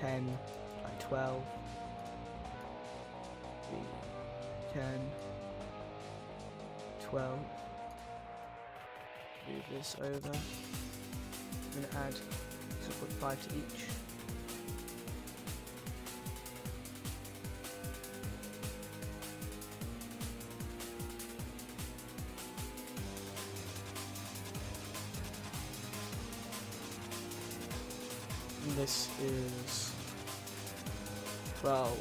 By 12, 10, 12. Move this over. I'm going to add 2.5 to each. And this is 12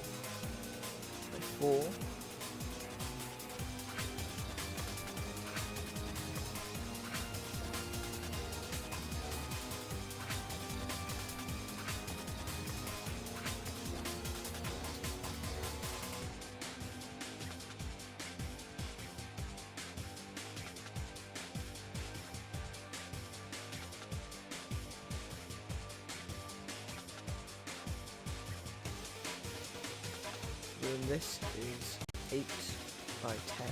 by 4. And this is 8 by 10.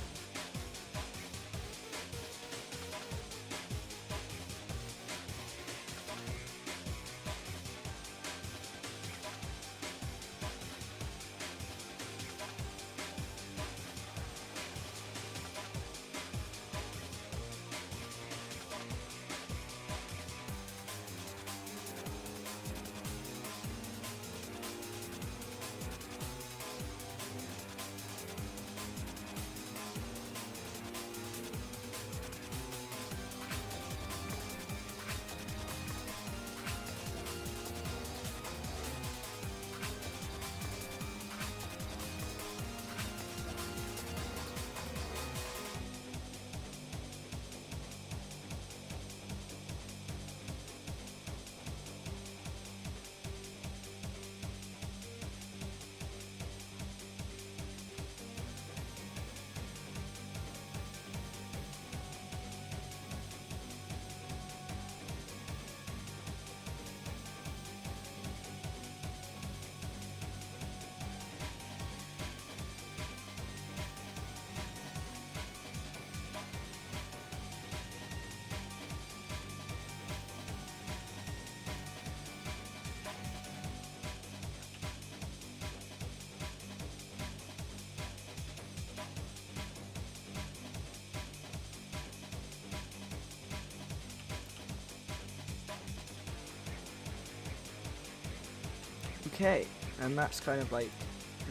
Okay, and that's kind of like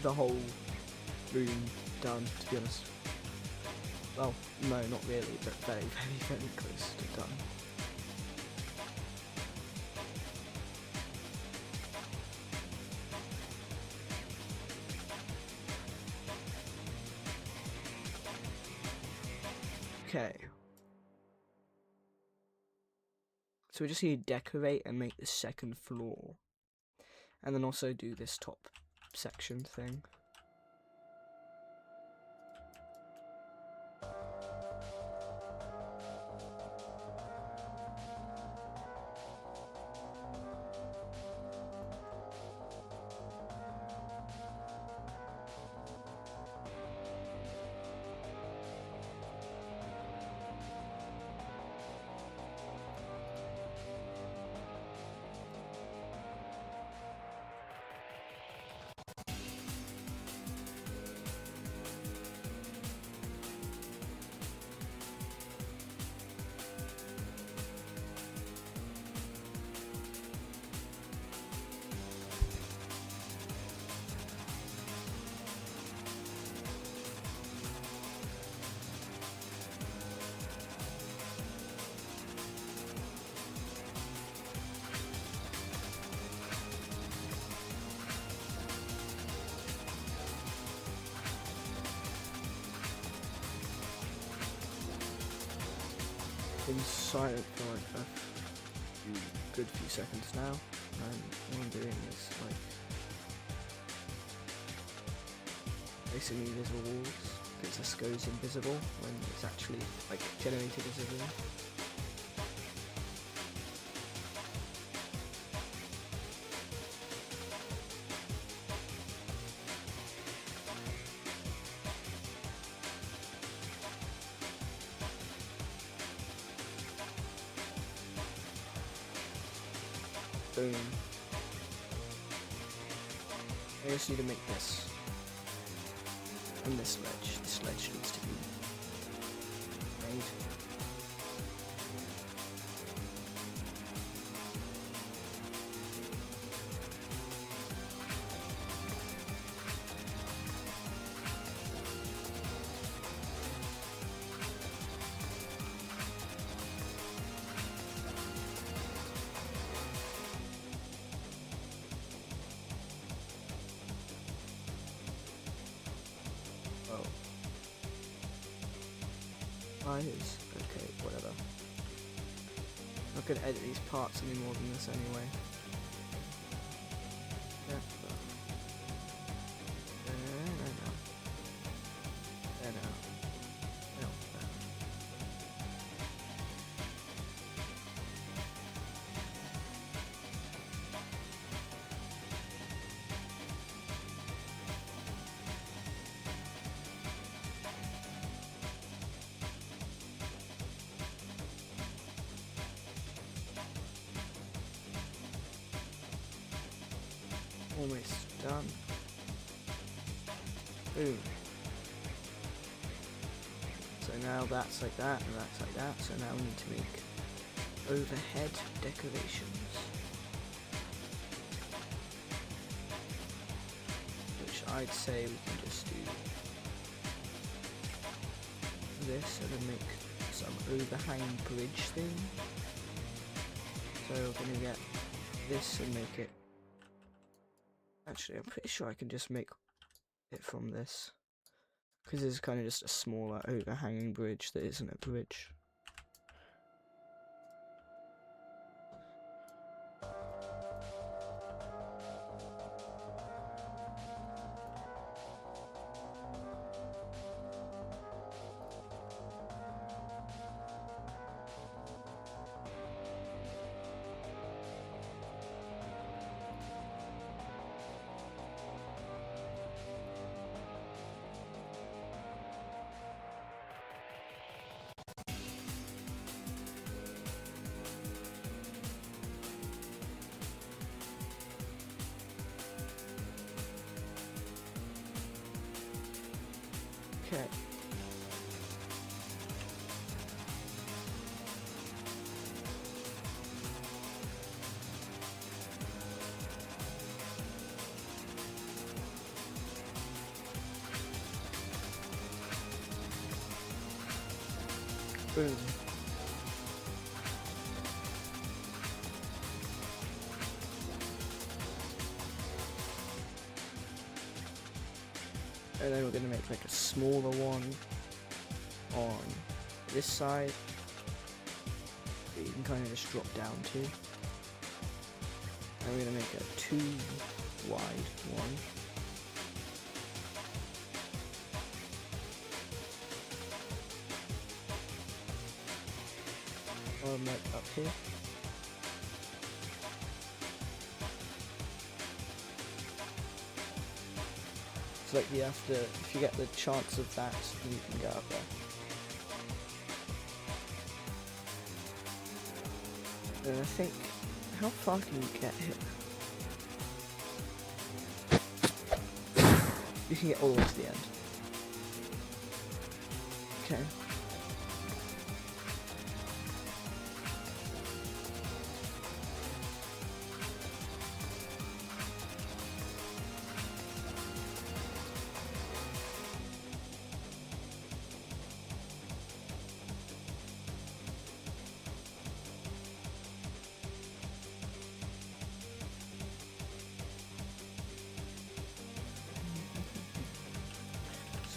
the whole room done, to be honest. Well, no, not really, but very, very, very close to done. Okay. So we just need to decorate and make the second floor. And then also do this top section thing. Been silent for like a good few seconds now, and what I'm doing is like basically invisible walls, because this goes invisible when it's actually like generated as a room. Boom. I just need to make this. And this ledge. This ledge needs to be made. Is okay, whatever. I'm not gonna edit these parts any more than this anyway. Yeah, but almost done. Boom. So now that's like that, and that's like that. So now we need to make overhead decorations, which I'd say we can just do this and then make some overhang bridge thing. So we're gonna get this and make it. Actually, I'm pretty sure I can just make it from this, because it's kind of just a smaller overhanging bridge that isn't a bridge. Okay. Boom. And then we're going to make like a smaller one on this side that you can kind of just drop down to. And we're going to make a 2 wide one. Like up here. It's like you have to, if you get the chance of that, you can go up there. And I think, how far can you get here? You can get all the way to the end. Okay.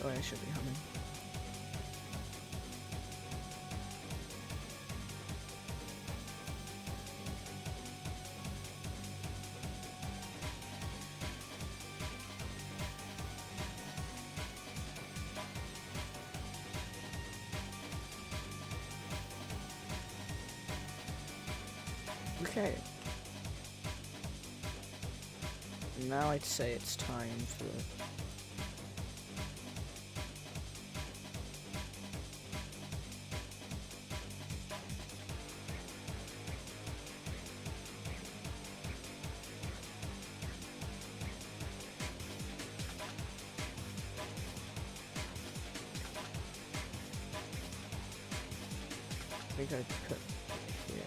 Sorry, I should be humming. Okay. Now I'd say it's time for I think I'd put it here.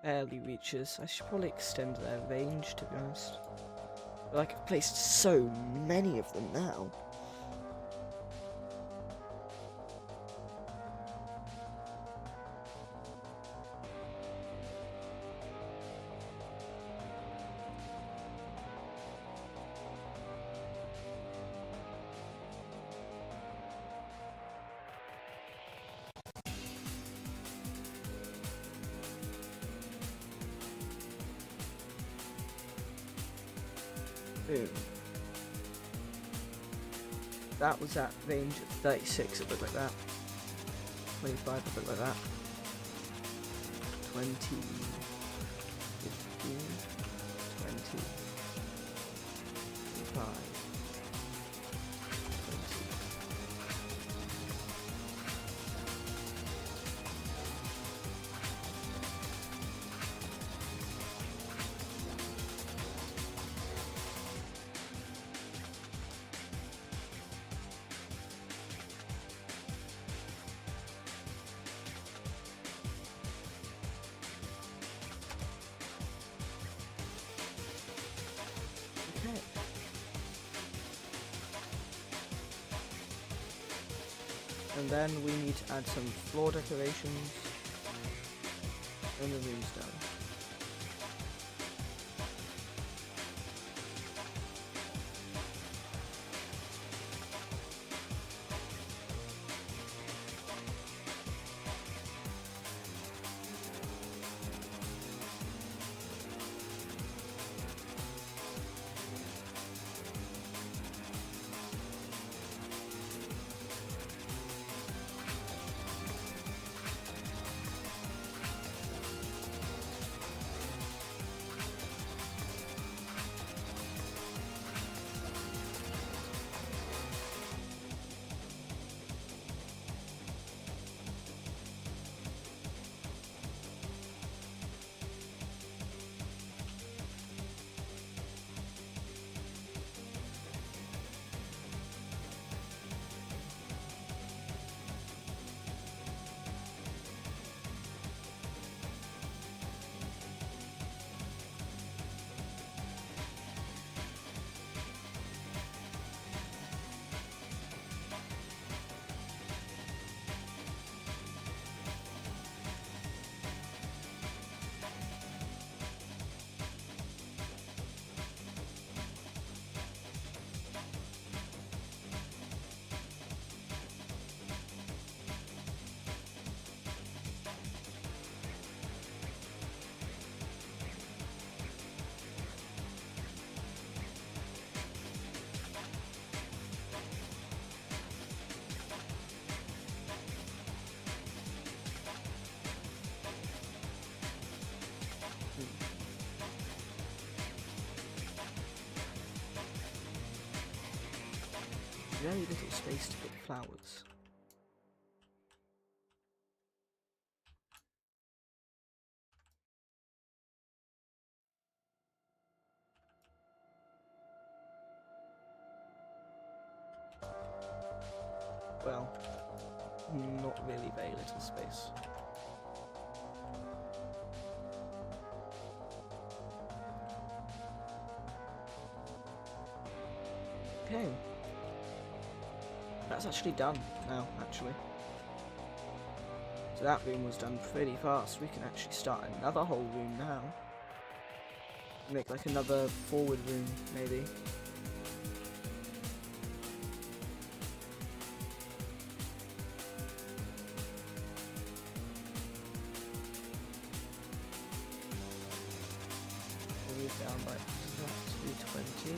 Barely reaches. I should probably extend their range, to be honest. Like, I've placed so many of them now. Boom. That was at range of 36, it looked like that. 25, it looked like that. 20, 15, 20, 25, 20. And then we need to add some floor decorations, and the room's done. very little space to put flowers. Well, not really very little space. Okay. That's actually done now, actually. So that room was done pretty fast. We can actually start another whole room now. Make like another forward room, maybe. We're down by 220.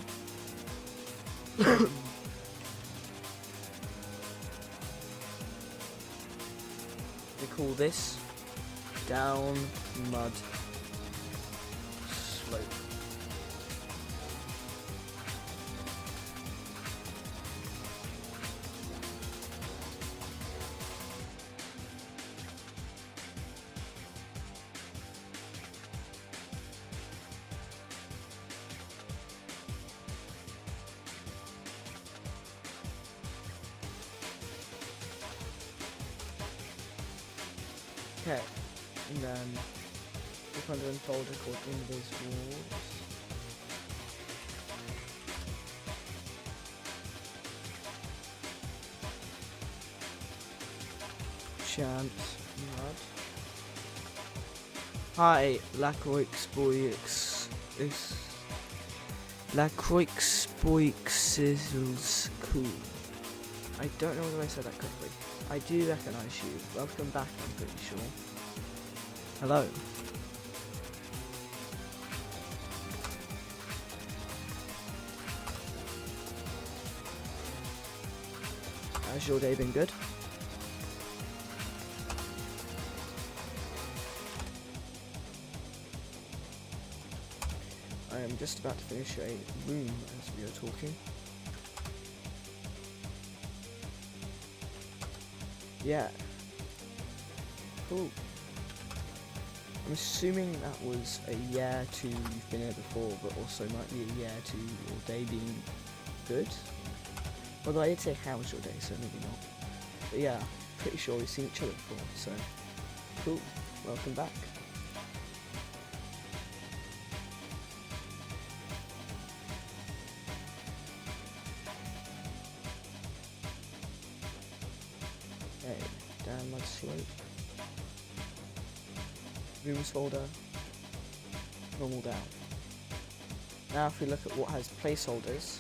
We call this down mud slope. Okay, and then click on the folder called Invisibles. Chance mud. Hi, Lacroix Sizzles cool. I don't know whether I said that correctly. I do recognise you. Welcome back, I'm pretty sure. Hello. Has your day been good? I am just about to finish a room as we are talking. Yeah. Cool. I'm assuming that was a year to you've been here before, but also might be a year to your day being good. Although I did say how was your day, so maybe not. But yeah, pretty sure we've seen each other before, so cool. Welcome back. Okay, down my slope. Rooms folder, normal down. Now if we look at what has placeholders,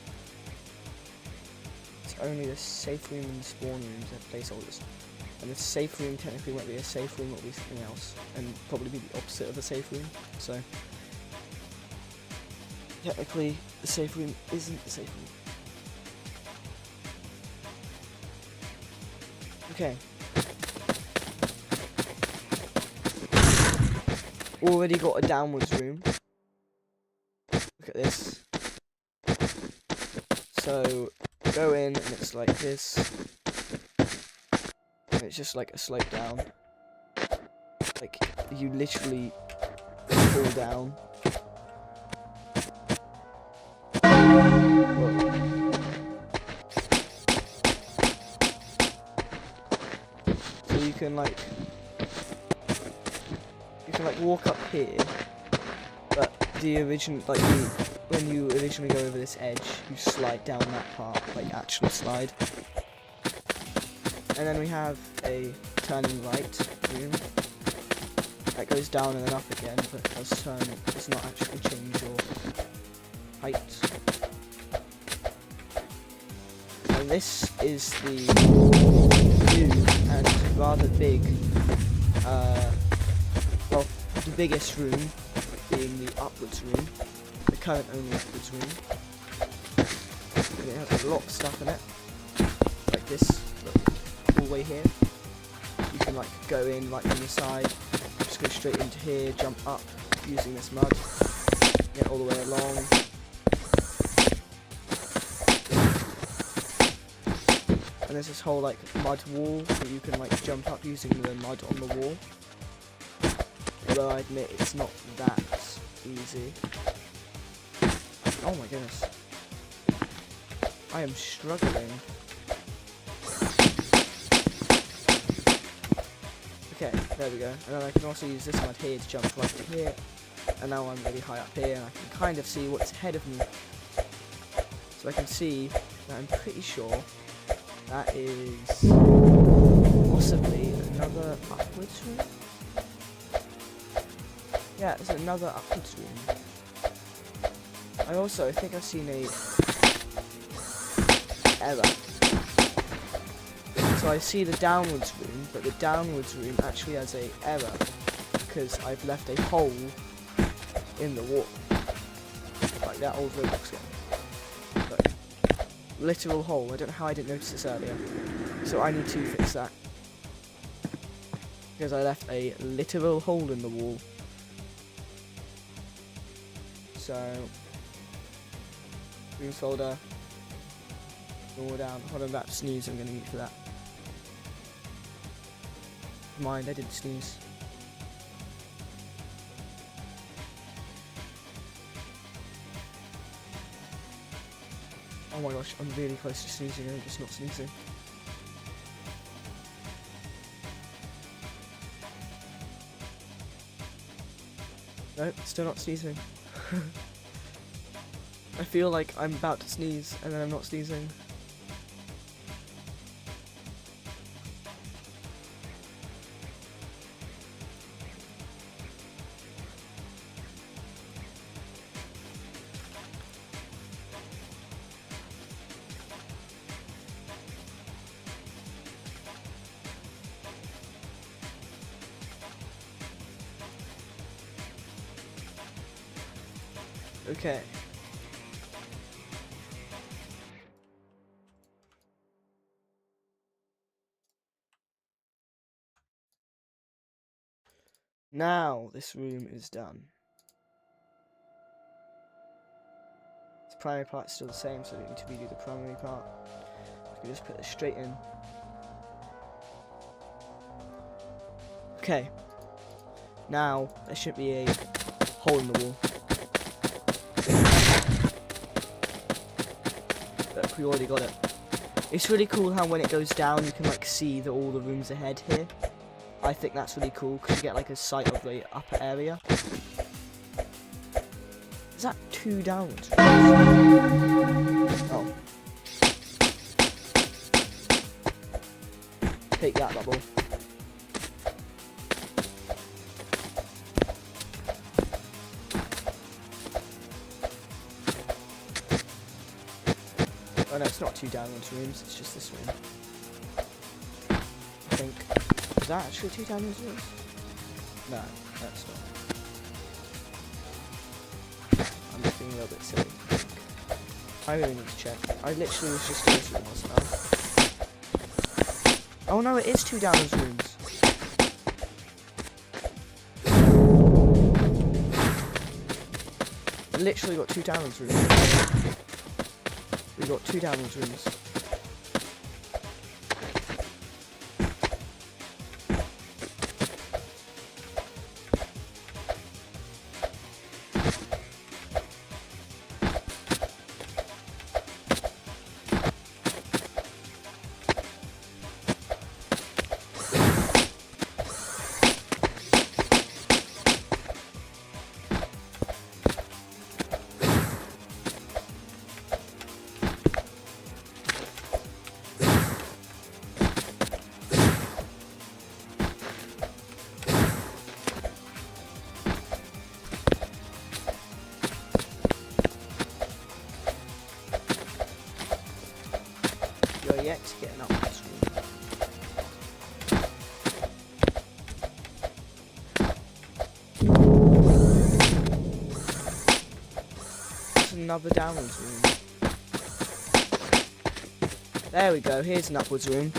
it's only the safe room and the spawn rooms have placeholders. And the safe room technically won't be a safe room, it'll be something else, and probably be the opposite of a safe room. So technically the safe room isn't the safe room. Okay. Already got a downwards room. Look at this. So go in and it's like this. And it's just like a slope down. Like you literally fall down. So you can like walk up here, but the original when you originally go over this edge, you slide down that part, like actually slide. And then we have a turning right room that goes down and then up again, but it does turn. It does not actually change your height. And this is the new and rather big. Well, the biggest room being the upwards room, the current only upwards room. And it has a lot of stuff in it, like this, look, all the way here. You can like go in like from the side, just go straight into here, jump up using this mud, get all the way along. and there's this whole like mud wall that you can like jump up using the mud on the wall. Although I admit it's not that easy. Oh my goodness. I am struggling. Okay, there we go. And then I can also use this mud here to jump right to here. And now I'm really high up here and I can kind of see what's ahead of me. So I can see that I'm pretty sure that is possibly another upwards room. Yeah, it's another upwards room. I also think I've seen a error. So I see the downwards room, but the downwards room actually has a error because I've left a hole in the wall, like that old Roblox game. Look, literal hole. I don't know how I didn't notice this earlier. So I need to fix that because I left a literal hole in the wall. So rooms folder, all down. Hold on, that sneeze. I'm gonna mute for that. Mind, I didn't sneeze. Oh my gosh, I'm really close to sneezing and I'm just not sneezing. Nope, still not sneezing. I feel like I'm about to sneeze and then I'm not sneezing. Okay. Now this room is done. The primary part's still the same, so I don't need to redo the primary part. I can just put this straight in. Okay. Now there should be a hole in the wall. Look, we already got it. It's really cool how when it goes down you can like see all the rooms ahead here. I think that's really cool because you get like a sight of the upper area. Is that 2 downwards? Oh. Take that, bubble. Oh no, it's not 2 downwards rooms, it's just this room. I think. Is that actually 2 downwards rooms? No, that's not. I'm just being a little bit silly. I really need to check. I literally was just in this room, wasn't I? Oh no, it is 2 downwards rooms. I literally got 2 downwards rooms. We got 2 downwards rooms. Yet getting up this room. There's another downwards room. There we go, here's an upwards room.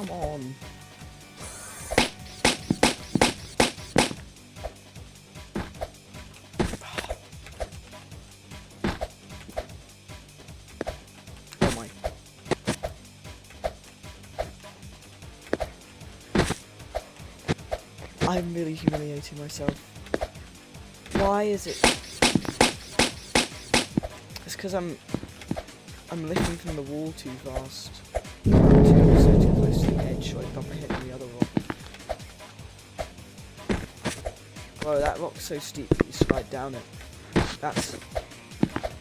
come on. Oh my. I'm really humiliating myself. Why is it? It's because I'm lifting from the wall too fast. Too close to the edge, so I bump my head on the other rock. Whoa, that rock's so steep that you slide down it. That's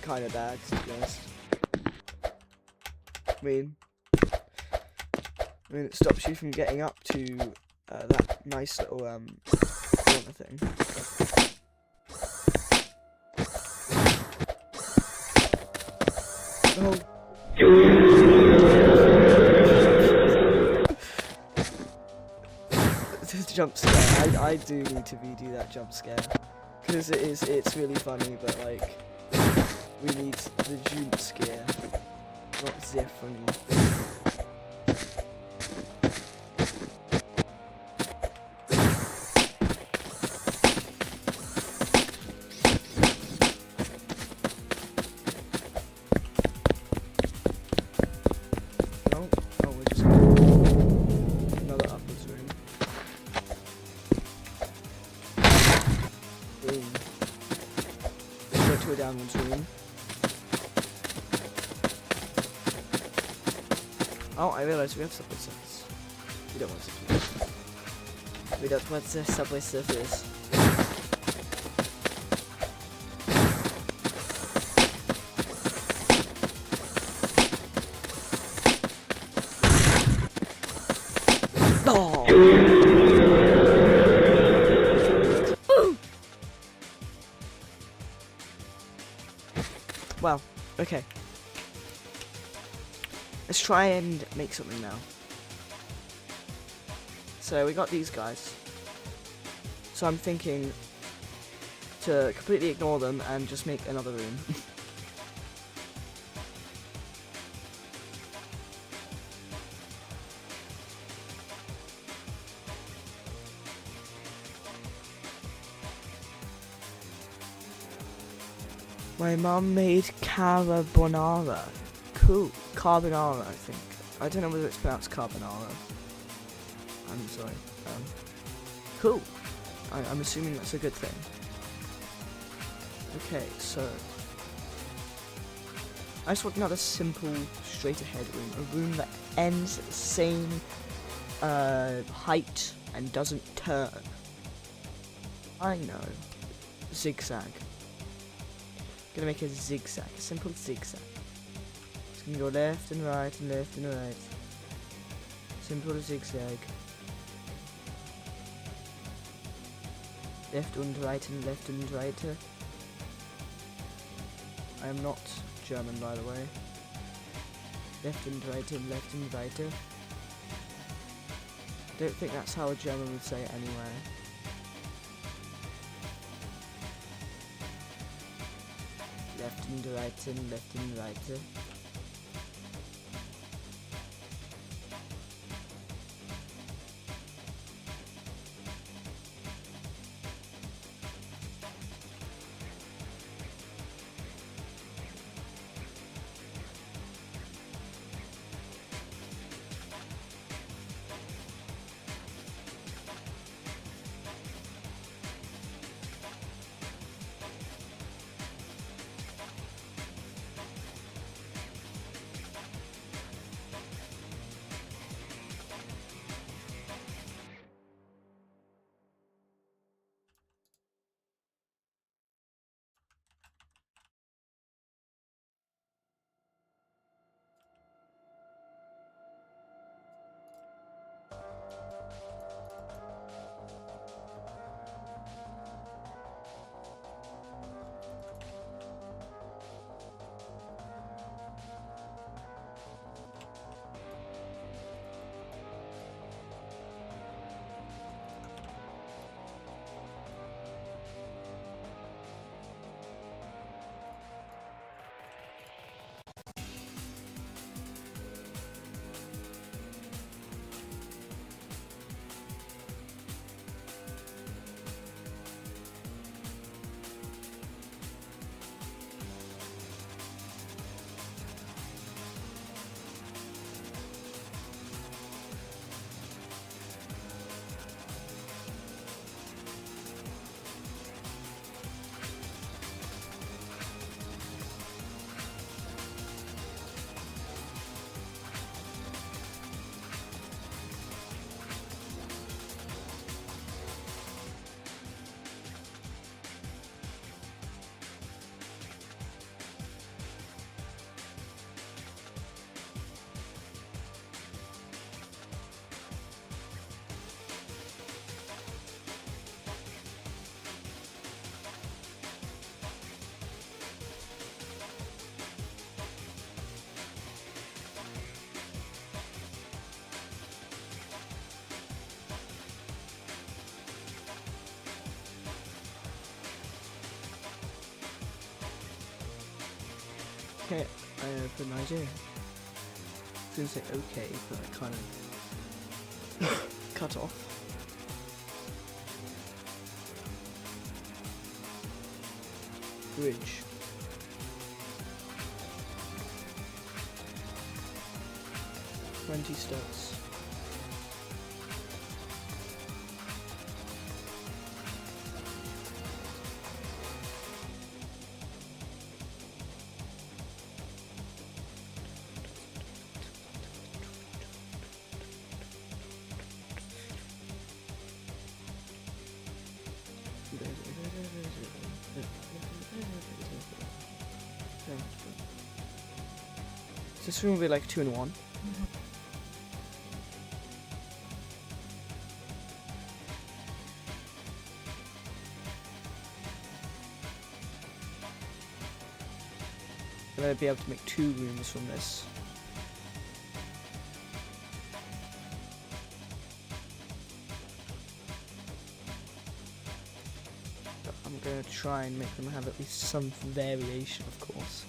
kind of bad, to be honest. I mean, it stops you from getting up to that nice little corner thing. Oh. This jump scare. I do need to redo that jump scare because it's really funny, but like we need the jump scare, not the funny. To a downwards room. Oh, I realised we have subway surface. We don't want subway. We don't want the subway surface. Oh! Well, okay. Let's try and make something now. So we got these guys. So I'm thinking to completely ignore them and just make another room. My mum made carbonara. Cool. Carbonara, I think. I don't know whether it's pronounced carbonara. I'm sorry. Cool. I'm assuming that's a good thing. Okay, so I just want another simple, straight ahead room. A room that ends at the same height and doesn't turn. I know. Zigzag. Gonna make a zigzag, a simple zigzag. It's gonna go left and right and left and right. Simple zigzag. Left and right and left and right. I am not German, by the way. Left and right and left and right. I don't think that's how a German would say it anyway. Left and right and left and right. Okay, I have an idea. I was gonna say okay, but I kind of cut off. Bridge. $20. This room will be like 2 in 1. And I'd be able to make 2 rooms from this. But I'm going to try and make them have at least some variation, of course.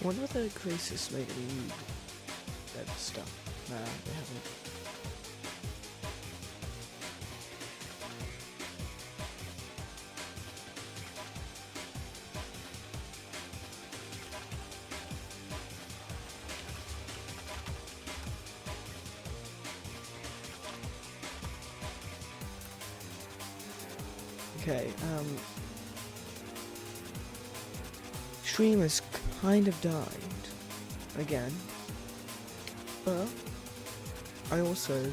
What other graces made any that stuff? Nah, they haven't. Okay, stream has kind of died again, but I also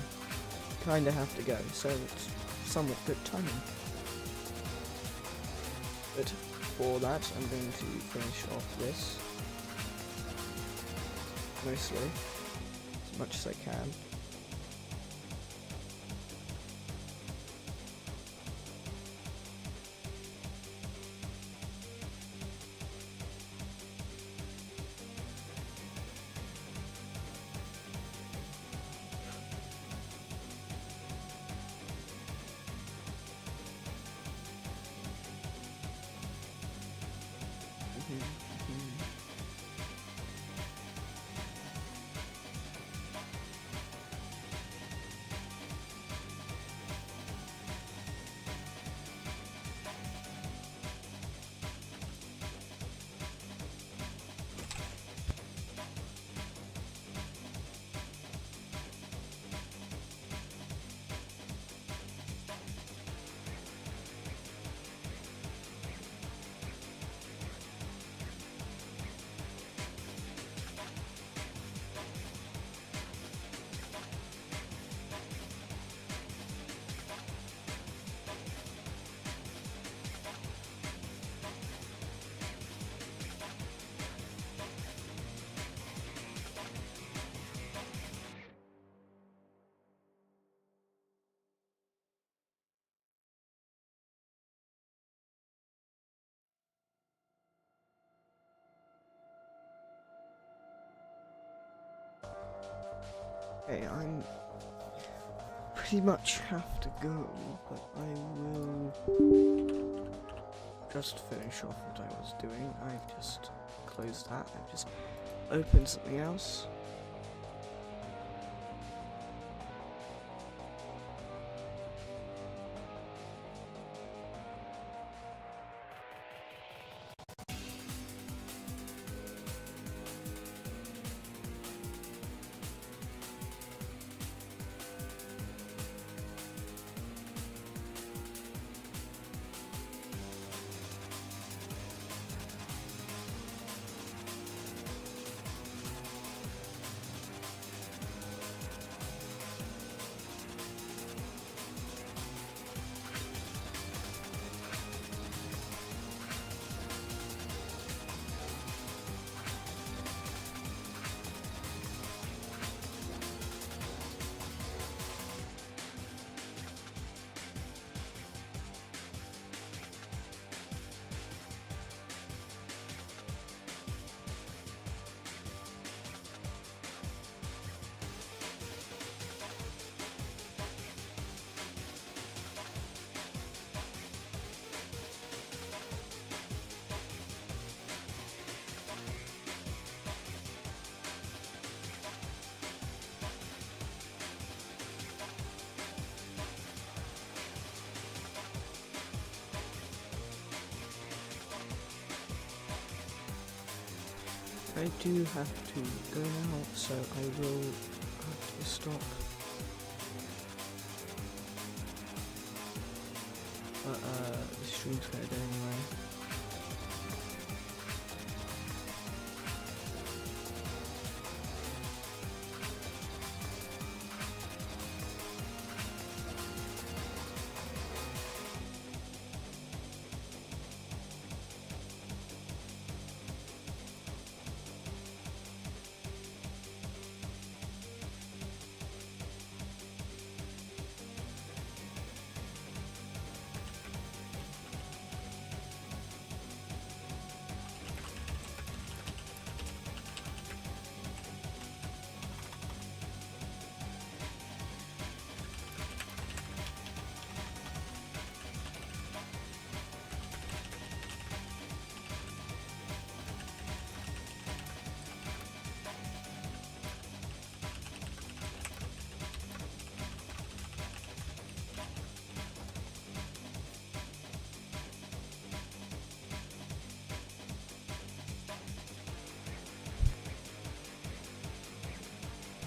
kind of have to go, so it's somewhat good timing. But for that, I'm going to finish off this mostly as much as I can. Okay, I'm pretty much have to go, but I will just finish off what I was doing. I've just closed that. I've just opened something else. I do have to go now, so I will have to stop. But the stream's gonna go anyway.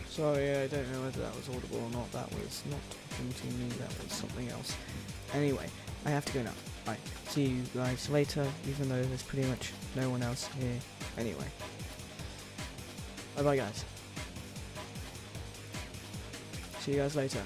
Sorry, I don't know whether that was audible or not. That was not talking to me, that was something else. Anyway, I have to go now. Right, see you guys later, even though there's pretty much no one else here anyway. Bye bye guys. See you guys later.